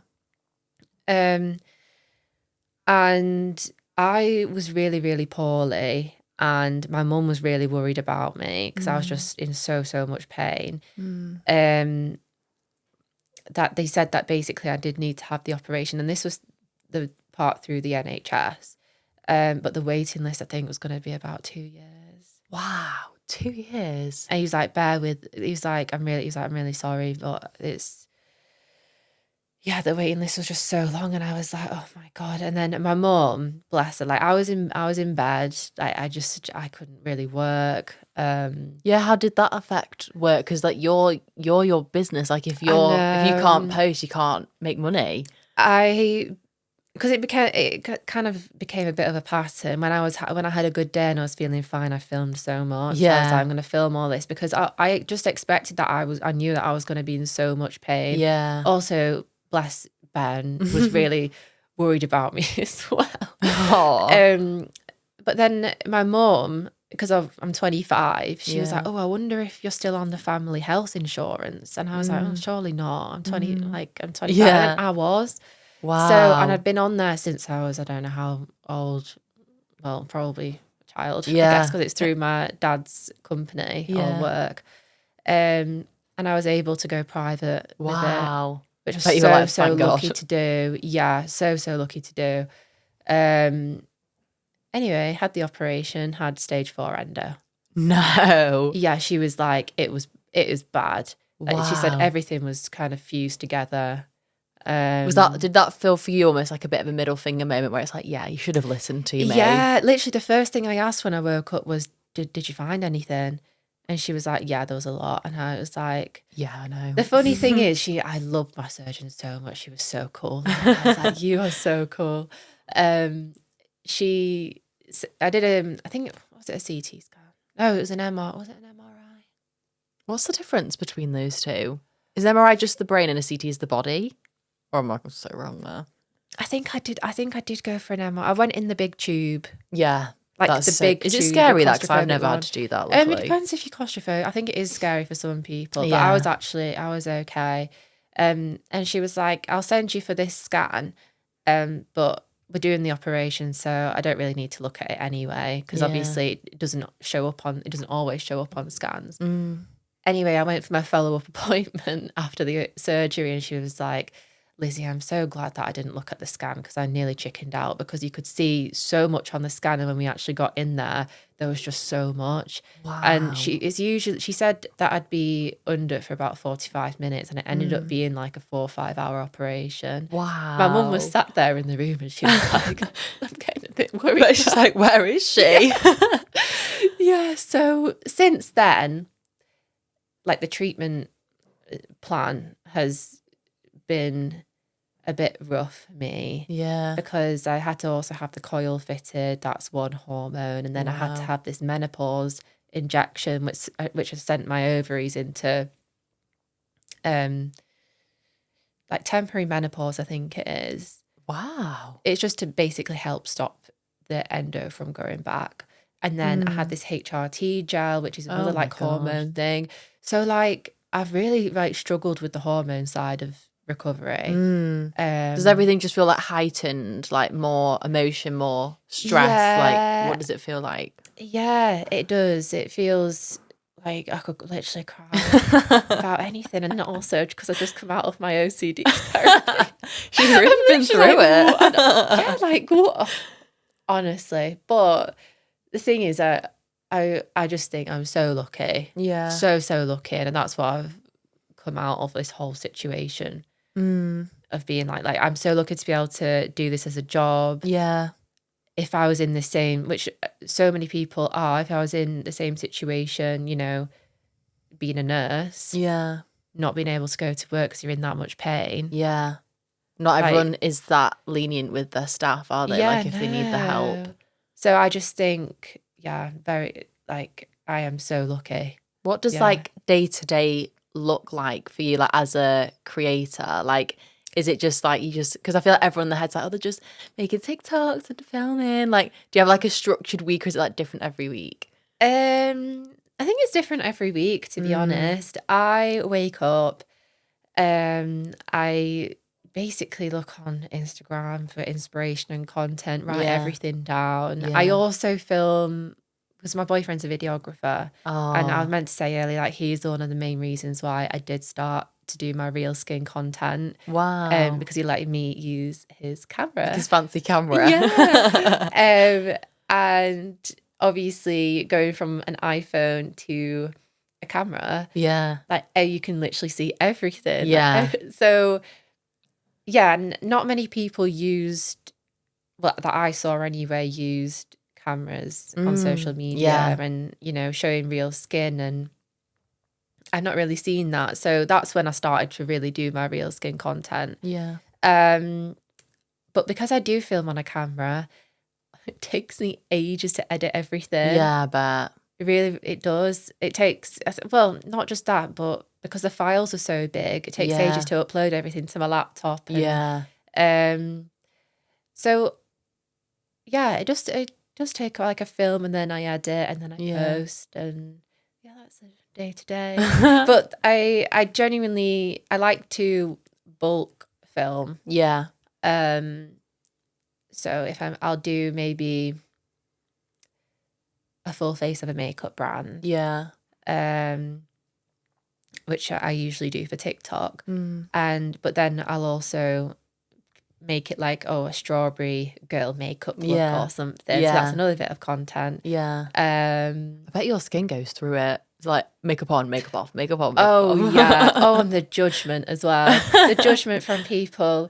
S2: And I was really, really poorly, and my mum was really worried about me because I was just in so much pain. That they said that basically I did need to have the operation, and this was the part through the NHS. But the waiting list, I think, was going to be about 2 years.
S1: Wow, 2 years.
S2: And he was like, I'm really sorry, but the waiting list was just so long. And I was like, oh my God. And then my mum, bless her, like I was in bed. I couldn't really work.
S1: Yeah, how did that affect work? Because like you're your business. Like if you can't post, you can't make money.
S2: Because it kind of became a bit of a pattern. When I had a good day and I was feeling fine, I filmed so much.
S1: Yeah.
S2: I was like, I'm going to film all this because I just expected that I knew that I was going to be in so much pain.
S1: Yeah.
S2: Also, bless Ben, was really worried about me as well.
S1: Oh.
S2: But then my mum, because I'm 25, she was like, oh, I wonder if you're still on the family health insurance. And I was like, oh, surely not. I'm 25.
S1: Yeah.
S2: And I was.
S1: Wow.
S2: So, and I'd been on there since I was, I don't know how old, well, probably a child, I guess, because it's through my dad's company or work. And I was able to go private with it, which was so lucky to do. Yeah, so lucky to do. Anyway, had the operation, had stage 4 endo.
S1: No.
S2: Yeah, she was like, it is bad.
S1: Wow.
S2: She said everything was kind of fused together.
S1: Did that feel for you almost like a bit of a middle finger moment where it's like, yeah, you should have listened to me?
S2: Yeah, literally the first thing I asked when I woke up was, did you find anything? And she was like, yeah, there was a lot. And I was like,
S1: yeah, I know.
S2: The funny thing is, I loved my surgeon so much. She was so cool. I was like, you are so cool. I did I think, was it a CT scan? No, it was an MRI. Was it an MRI?
S1: What's the difference between those two? Is MRI just the brain and a CT is the body? Or am I so wrong there?
S2: I think I did go for an MRI. I went in the big tube.
S1: Yeah.
S2: Like the big tube.
S1: Is it scary that? Because I've never had to do that.
S2: It depends if you're claustrophobic. I think it is scary for some people. But I was okay. And she was like, I'll send you for this scan. But we're doing the operation, so I don't really need to look at it anyway. Because obviously it doesn't always show up on scans. Anyway, I went for my follow-up appointment after the surgery, and she was like, Lizzie, I'm so glad that I didn't look at the scan because I nearly chickened out, because you could see so much on the scan, and when we actually got in there was just so much.
S1: Wow.
S2: And she said that I'd be under for about 45 minutes, and it ended up being like a 4 or 5 hour operation.
S1: Wow.
S2: My mum was sat there in the room and she was like, I'm getting a bit worried.
S1: But she's like, where is she?
S2: Yeah. So since then, like, the treatment plan has been a bit rough for me.
S1: Yeah.
S2: Because I had to also have the coil fitted. That's one hormone. And then I had to have this menopause injection, which has sent my ovaries into like temporary menopause, I think it is.
S1: Wow.
S2: It's just to basically help stop the endo from going back. And then I had this HRT gel, which is another like hormone thing. So like I've really like struggled with the hormone side of recovery.
S1: Does everything just feel like heightened, like more emotion, more stress?
S2: Yeah.
S1: Like, what does it feel like?
S2: Yeah, it does. It feels like I could literally cry about anything. And also because I just come out of my OCD therapy.
S1: She's really been through it.
S2: Yeah, like what? Honestly. But the thing is, I just think I'm so lucky.
S1: Yeah.
S2: So lucky. And that's why I've come out of this whole situation of being like I'm so lucky to be able to do this as a job.
S1: Yeah.
S2: If I was in the same, which so many people are, if I was in the same situation, you know, being a nurse,
S1: Yeah.
S2: not being able to go to work because you're in that much pain.
S1: Yeah. Not everyone is that lenient with their staff, are they?
S2: Yeah,
S1: like if they need the help.
S2: So I just think, yeah, very, like, I am so lucky.
S1: What does like day to day look like for you, like as a creator? Like, is it just like because I feel like everyone in their head's like, oh, they're just making TikToks and filming. Like, do you have like a structured week, or is it like different every week?
S2: I think it's different every week, to be honest. I wake up, I basically look on Instagram for inspiration and content, write everything down.
S1: Yeah.
S2: I also film, because my boyfriend's a videographer, and I was meant to say earlier, like, he's one of the main reasons why I did start to do my real skin content.
S1: Wow.
S2: Because he let me use his camera.
S1: His fancy camera.
S2: Yeah. And obviously going from an iPhone to a camera.
S1: Yeah.
S2: Like, you can literally see everything.
S1: Yeah.
S2: So, yeah, not many people used, well, that I saw anyway, used cameras on social media and, you know, showing real skin, and I've not really seen that. So that's when I started to really do my real skin content.
S1: Yeah.
S2: But because I do film on a camera, it takes me ages to edit everything.
S1: Yeah, I bet.
S2: It does. It takes, well, not just that, but because the files are so big, it takes ages to upload everything to my laptop. And, so yeah, it does take like a film, and then I edit, and then I post, and that's a day to day. But I genuinely, I like to bulk film.
S1: Yeah.
S2: So if I'll do maybe a full face of a makeup brand.
S1: Yeah.
S2: Which I usually do for TikTok. But then I'll also make it like, a strawberry girl makeup look or something. So that's another bit of content.
S1: Yeah. I bet your skin goes through it. It's like makeup on, makeup off, makeup on, makeup
S2: off. Yeah. And the judgment as well. The judgment from people.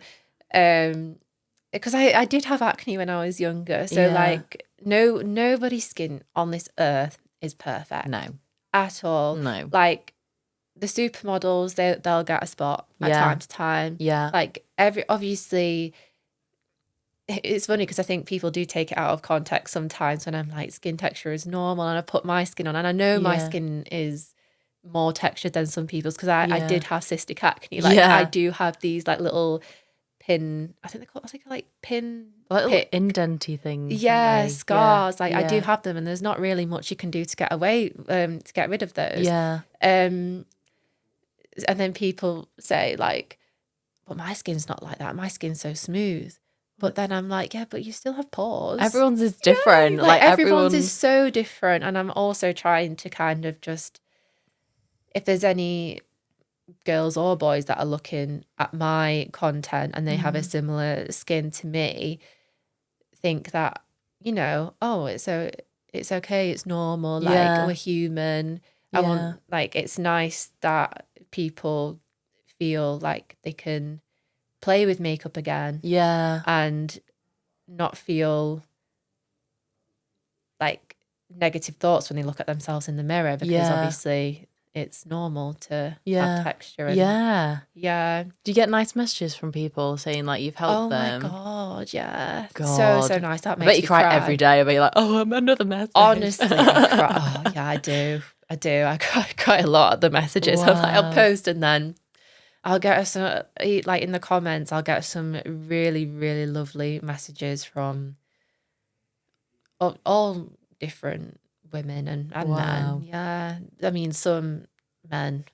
S2: Because I did have acne when I was younger. So like nobody's skin on this earth is perfect.
S1: No.
S2: At all.
S1: No.
S2: Like the supermodels, they'll get a spot at time to time.
S1: Yeah.
S2: Like obviously, it's funny because I think people do take it out of context sometimes when I'm like, skin texture is normal, and I put my skin on, and I know my skin is more textured than some people's, because I did have cystic acne. Like I do have these like little pin, I think like pin,
S1: little indenty things.
S2: Yeah, scars. Like I do have them, and there's not really much you can do to get away, to get rid of those.
S1: Yeah.
S2: And then people say like, but my skin's not like that. My skin's so smooth. But then I'm like, yeah, but you still have pores.
S1: Everyone's is different.
S2: Like everyone's is so different. And I'm also trying to kind of just, if there's any girls or boys that are looking at my content and they have a similar skin to me think that, you know, oh, it's okay, it's normal, like we're human. I want, like, it's nice that people feel like they can play with makeup again.
S1: Yeah.
S2: And not feel like negative thoughts when they look at themselves in the mirror, because obviously it's normal to have texture. And yeah.
S1: Do you get nice messages from people saying like you've helped them?
S2: Oh my God, yeah.
S1: God.
S2: So nice. That makes
S1: I bet you
S2: me
S1: cry every day. I bet you're like, oh, I'm another message.
S2: Honestly, I cry. Oh yeah, I do. I cry a lot at the messages.
S1: Wow.
S2: I'll post and then I'll get some, like in the comments, I'll get some really, really lovely messages from all different women and men. Yeah. I mean, some men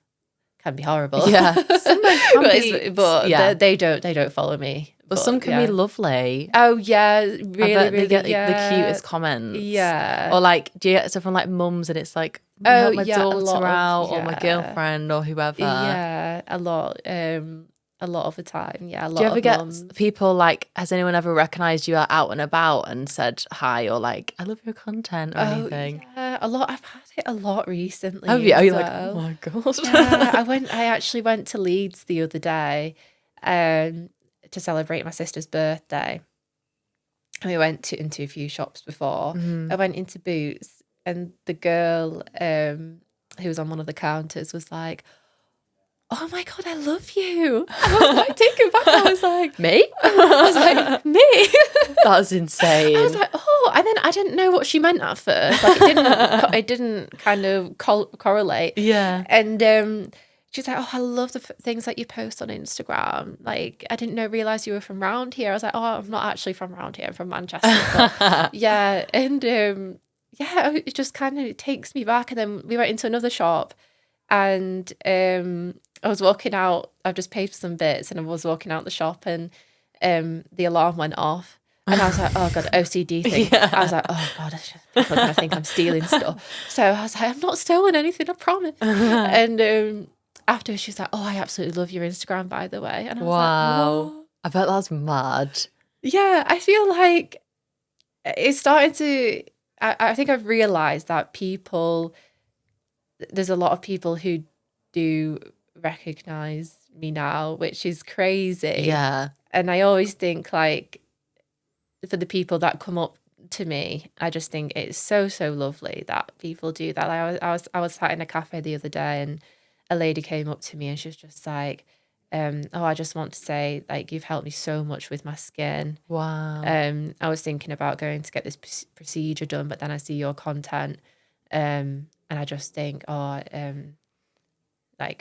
S2: can be horrible.
S1: Yeah. Some men can be,
S2: but they don't follow me.
S1: But some can be lovely.
S2: Oh yeah, really,
S1: I bet
S2: really.
S1: They get the cutest comments.
S2: Yeah.
S1: Or like, do you get stuff from like mums and it's like, help my daughter out, or my girlfriend, or whoever.
S2: Yeah, a lot of the time. Yeah, a lot.
S1: Do you ever get
S2: mums.
S1: people like, has anyone ever recognised you out and about and said hi, or like, I love your content, or anything?
S2: Yeah, a lot. I've had it a lot recently.
S1: Oh yeah, you're like, oh my God.
S2: Yeah, I actually went to Leeds the other day to celebrate my sister's birthday. And we went into a few shops before. I went into Boots, and the girl who was on one of the counters was like, oh my God, I love you. And I was like, taken back. I was like,
S1: me?
S2: I was like, me?
S1: That's insane.
S2: I was like, oh, and then I didn't know what she meant at first. Like it didn't kind of correlate.
S1: Yeah.
S2: And she's like, oh, I love the things that you post on Instagram. Like, I didn't realize you were from around here. I was like, oh, I'm not actually from around here. I'm from Manchester. But, yeah. And yeah, it just kind of takes me back. And then we went into another shop, and I was walking out. I've just paid for some bits, and I was walking out the shop, and the alarm went off. And I was like, oh God, OCD thing. Yeah. I was like, oh God, people are going to think I'm stealing stuff. So I was like, I'm not stealing anything, I promise. And after, she was like, oh, I absolutely love your Instagram, by the way. And I was like, whoa.
S1: I bet that's mad.
S2: Yeah, I feel like it's starting to, I think I've realised that there's a lot of people who do recognise me now, which is crazy.
S1: Yeah.
S2: And I always think, like, for the people that come up to me, I just think it's so lovely that people do that. Like, I was sat in a cafe the other day, and a lady came up to me, and she was just like, oh, I just want to say, like, you've helped me so much with my skin.
S1: Wow.
S2: I was thinking about going to get this procedure done, but then I see your content, and I just think, like,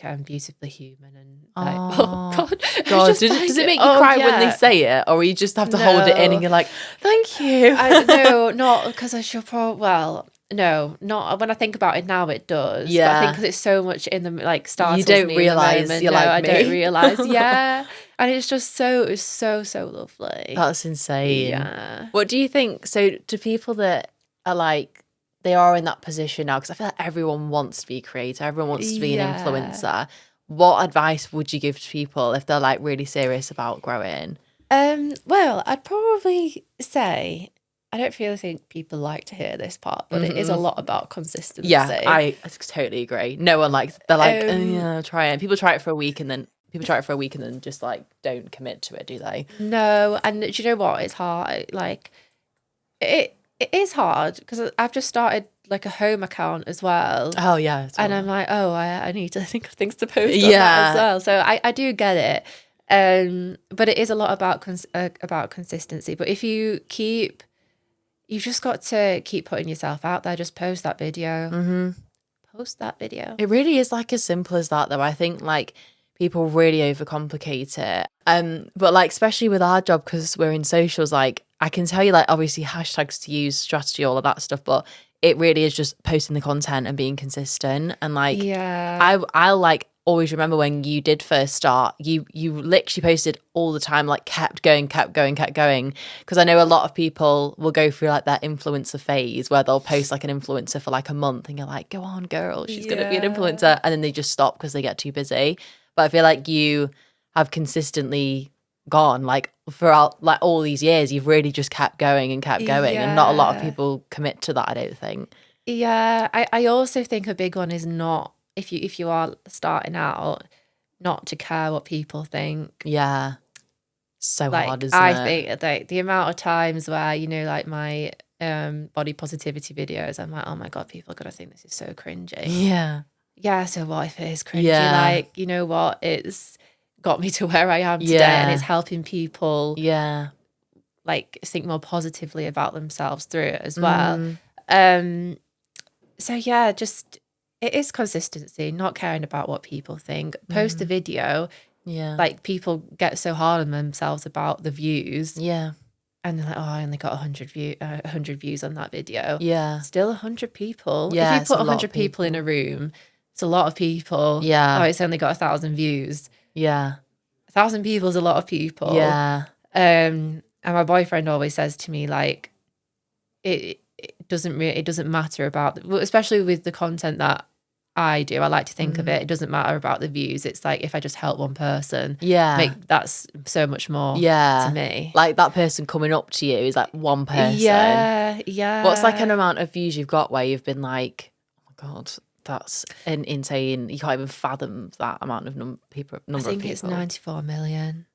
S2: I'm beautifully human, and like, oh God.
S1: Does it make you cry when they say it, or you just have to hold it in and you're like, thank you?
S2: No, not because I should probably, well, no, not when I think about it now, it does.
S1: Yeah.
S2: But I think because it's so much in the, like, startles
S1: you don't
S2: me
S1: realise you're like
S2: I
S1: me.
S2: don't realise. Yeah. And it's just it's so lovely.
S1: That's insane.
S2: Yeah.
S1: What do you think? So to people that are like, they are in that position now, because I feel like everyone wants to be a creator, everyone wants to be an influencer. What advice would you give to people if they're like really serious about growing?
S2: Well, I'd probably say, I don't really think people like to hear this part, but it is a lot about consistency.
S1: Yeah, I totally agree. No one likes, they're like, oh yeah, try it. People try it for a week and then just like don't commit to it, do they?
S2: No, and do you know what? It's hard. Like, it is hard because I've just started like a home account as well.
S1: Oh yeah,
S2: and I'm like, oh, I need to think of things to post on that as well. So I do get it, but it is a lot about consistency. But if you've just got to keep putting yourself out there. Just post that video. Post that video.
S1: It really is like as simple as that, though. I think like people really overcomplicate it. But like especially with our job, because we're in socials, like I can tell you, like, obviously hashtags to use, strategy, all of that stuff, but it really is just posting the content and being consistent. And like, I'll like always remember when you did first start, you literally posted all the time, like kept going. Because I know a lot of people will go through like that influencer phase where they'll post like an influencer for like a month and you're like, go on girl, she's going to be an influencer. And then they just stop because they get too busy. But I feel like you have consistently gone, like, throughout, like, all these years, you've really just kept going and kept going. And not a lot of people commit to that, I don't think.
S2: Yeah. I also think a big one is not, if you are starting out, not to care what people think.
S1: Yeah. So hard,
S2: Like,
S1: isn't
S2: I
S1: it?
S2: think like the amount of times where, you know, like my body positivity videos, I'm like, oh my God, people are gonna think this is so cringy.
S1: Yeah.
S2: Yeah, so what if it is cringy?
S1: Yeah.
S2: Like, you know what? It's got me to where I am today,
S1: Yeah.
S2: and it's helping people
S1: Yeah.
S2: like think more positively about themselves through it as well. So yeah, just it is consistency, not caring about what people think. Post a video,
S1: Yeah.
S2: like people get so hard on themselves about the views.
S1: Yeah.
S2: And they're like, oh, I only got 100 views on that video.
S1: Yeah.
S2: Still 100 people.
S1: Yeah,
S2: If you
S1: it's
S2: put
S1: a lot of
S2: 100 people in a room, it's a lot of people.
S1: Yeah.
S2: Oh, it's only got 1,000 views.
S1: Yeah.
S2: 1,000 people is a lot of people.
S1: Yeah.
S2: And my boyfriend always says to me, like, it doesn't matter about, especially with the content that I do. I like to think of it. It doesn't matter about the views. It's like, if I just help one person, that's so much more to me.
S1: Like, that person coming up to you is like one person.
S2: Yeah.
S1: What's like an amount of views you've got where you've been like, oh my God, that's an insane. You can't even fathom that amount of number of people.
S2: I think it's 94 million.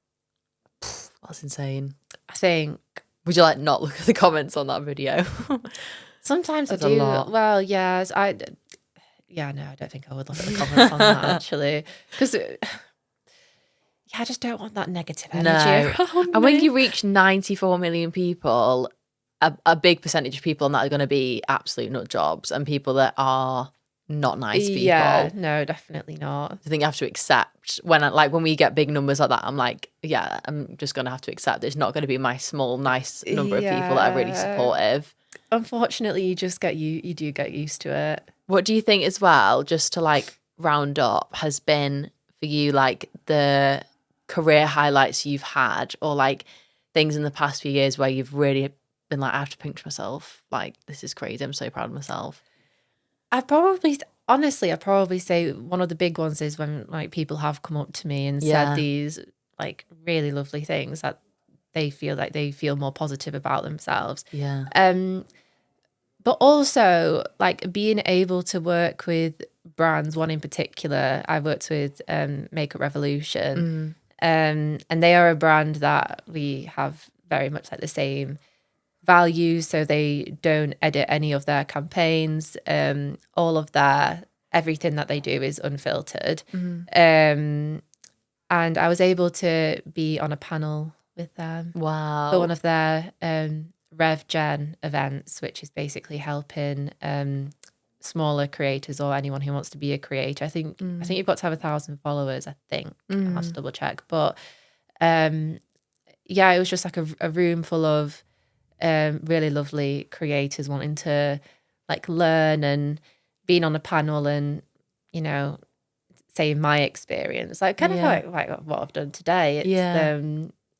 S1: That's insane.
S2: I think.
S1: Would you like not look at the comments on that video?
S2: Sometimes
S1: That's
S2: I do.
S1: a lot.
S2: Well, yes, no, I don't think I would look at the comments on that actually, because I just don't want that negative energy around
S1: And when
S2: me.
S1: you reach 94 million people, a big percentage of people on that are going to be absolute nut jobs and people that are not nice people.
S2: Yeah, no, definitely not.
S1: I think you have to accept when we get big numbers like that, I'm like, yeah, I'm just going to have to accept it's not going to be my small, nice number of people that are really supportive.
S2: Unfortunately, you do get used to it.
S1: What do you think as well, just to like round up, has been for you like the career highlights you've had, or like things in the past few years where you've really been like, I have to pinch myself, like, this is crazy, I'm so proud of myself?
S2: I'd probably say one of the big ones is when like people have come up to me and said these like really lovely things that they feel more positive about themselves.
S1: Yeah.
S2: But also like being able to work with brands, one in particular, I worked with Makeup Revolution. And they are a brand that we have very much like the same values, so they don't edit any of their campaigns. All of everything that they do is unfiltered. And I was able to be on a panel with them.
S1: Wow.
S2: For one of their Rev Gen events, which is basically helping smaller creators or anyone who wants to be a creator. I think you've got to have 1,000 followers, I think. I'll have to double check. But it was just like a room full of really lovely creators wanting to like learn, and being on a panel and, you know, saying my experience, like kind of like what I've done today.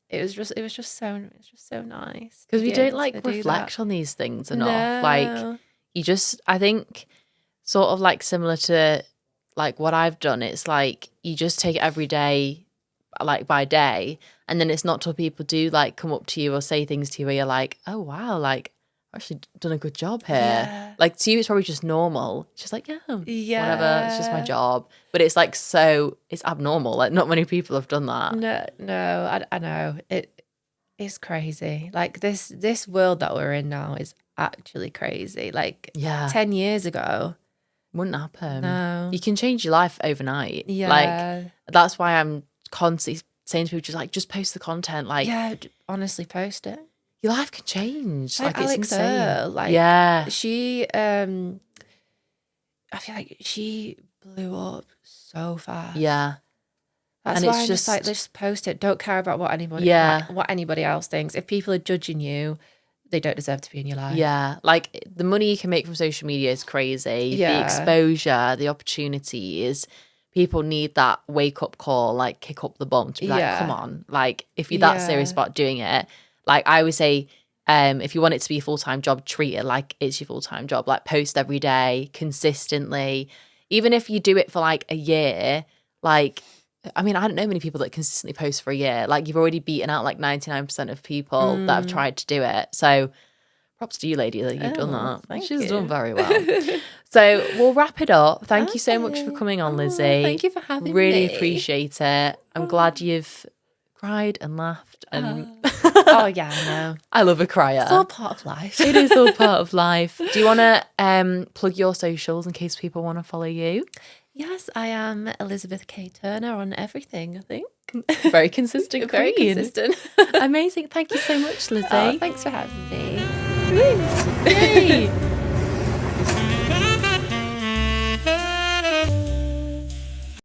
S2: It was just so nice,
S1: because we don't like reflect on these things enough. Like, you just, I think, sort of like similar to like what I've done, it's like you just take it every day, like by day, and then it's not till people do like come up to you or say things to you where you're like, oh wow, like I've actually done a good job here. Like, to you it's probably just normal, it's just like whatever, it's just my job. But it's like, so it's abnormal, like not many people have done that.
S2: No, I know it is crazy. Like this world that we're in now is actually crazy. Like 10 years ago
S1: wouldn't happen.
S2: No,
S1: you can change your life overnight. Like, that's why I'm constantly saying to people, just post the content. Like,
S2: honestly, post it.
S1: Your life can change. Like, it's
S2: Alex
S1: insane.
S2: She I feel like she blew up so fast. That's why I'm just like, let's post it. Don't care about what anybody else thinks. If people are judging you, they don't deserve to be in your life.
S1: Like, the money you can make from social media is crazy. The exposure, the opportunities. People need that wake up call, like kick up the bum to be like, come on. Like, if you're that serious about doing it, like I always say, if you want it to be a full-time job, treat it like it's your full-time job. Like, post every day, consistently. Even if you do it for like a year, like, I mean, I don't know many people that consistently post for a year. Like, you've already beaten out like 99% of people that have tried to do it. So props to you, lady, that you've done that. She's done very well. So we'll wrap it up. Thank you so much for coming on, Lizzie.
S2: Thank you for having me.
S1: Really appreciate it. I'm glad you've cried and laughed. And
S2: oh, yeah, I know.
S1: I love a crier.
S2: It's all part of life.
S1: It is all part of life. Do you want to plug your socials in case people want to follow you?
S2: Yes, I am Elizabeth K. Turner on everything, I think.
S1: Very consistent.
S2: Very consistent.
S1: Amazing. Thank you so much, Lizzie.
S2: Oh, thanks for having me.
S1: Yay.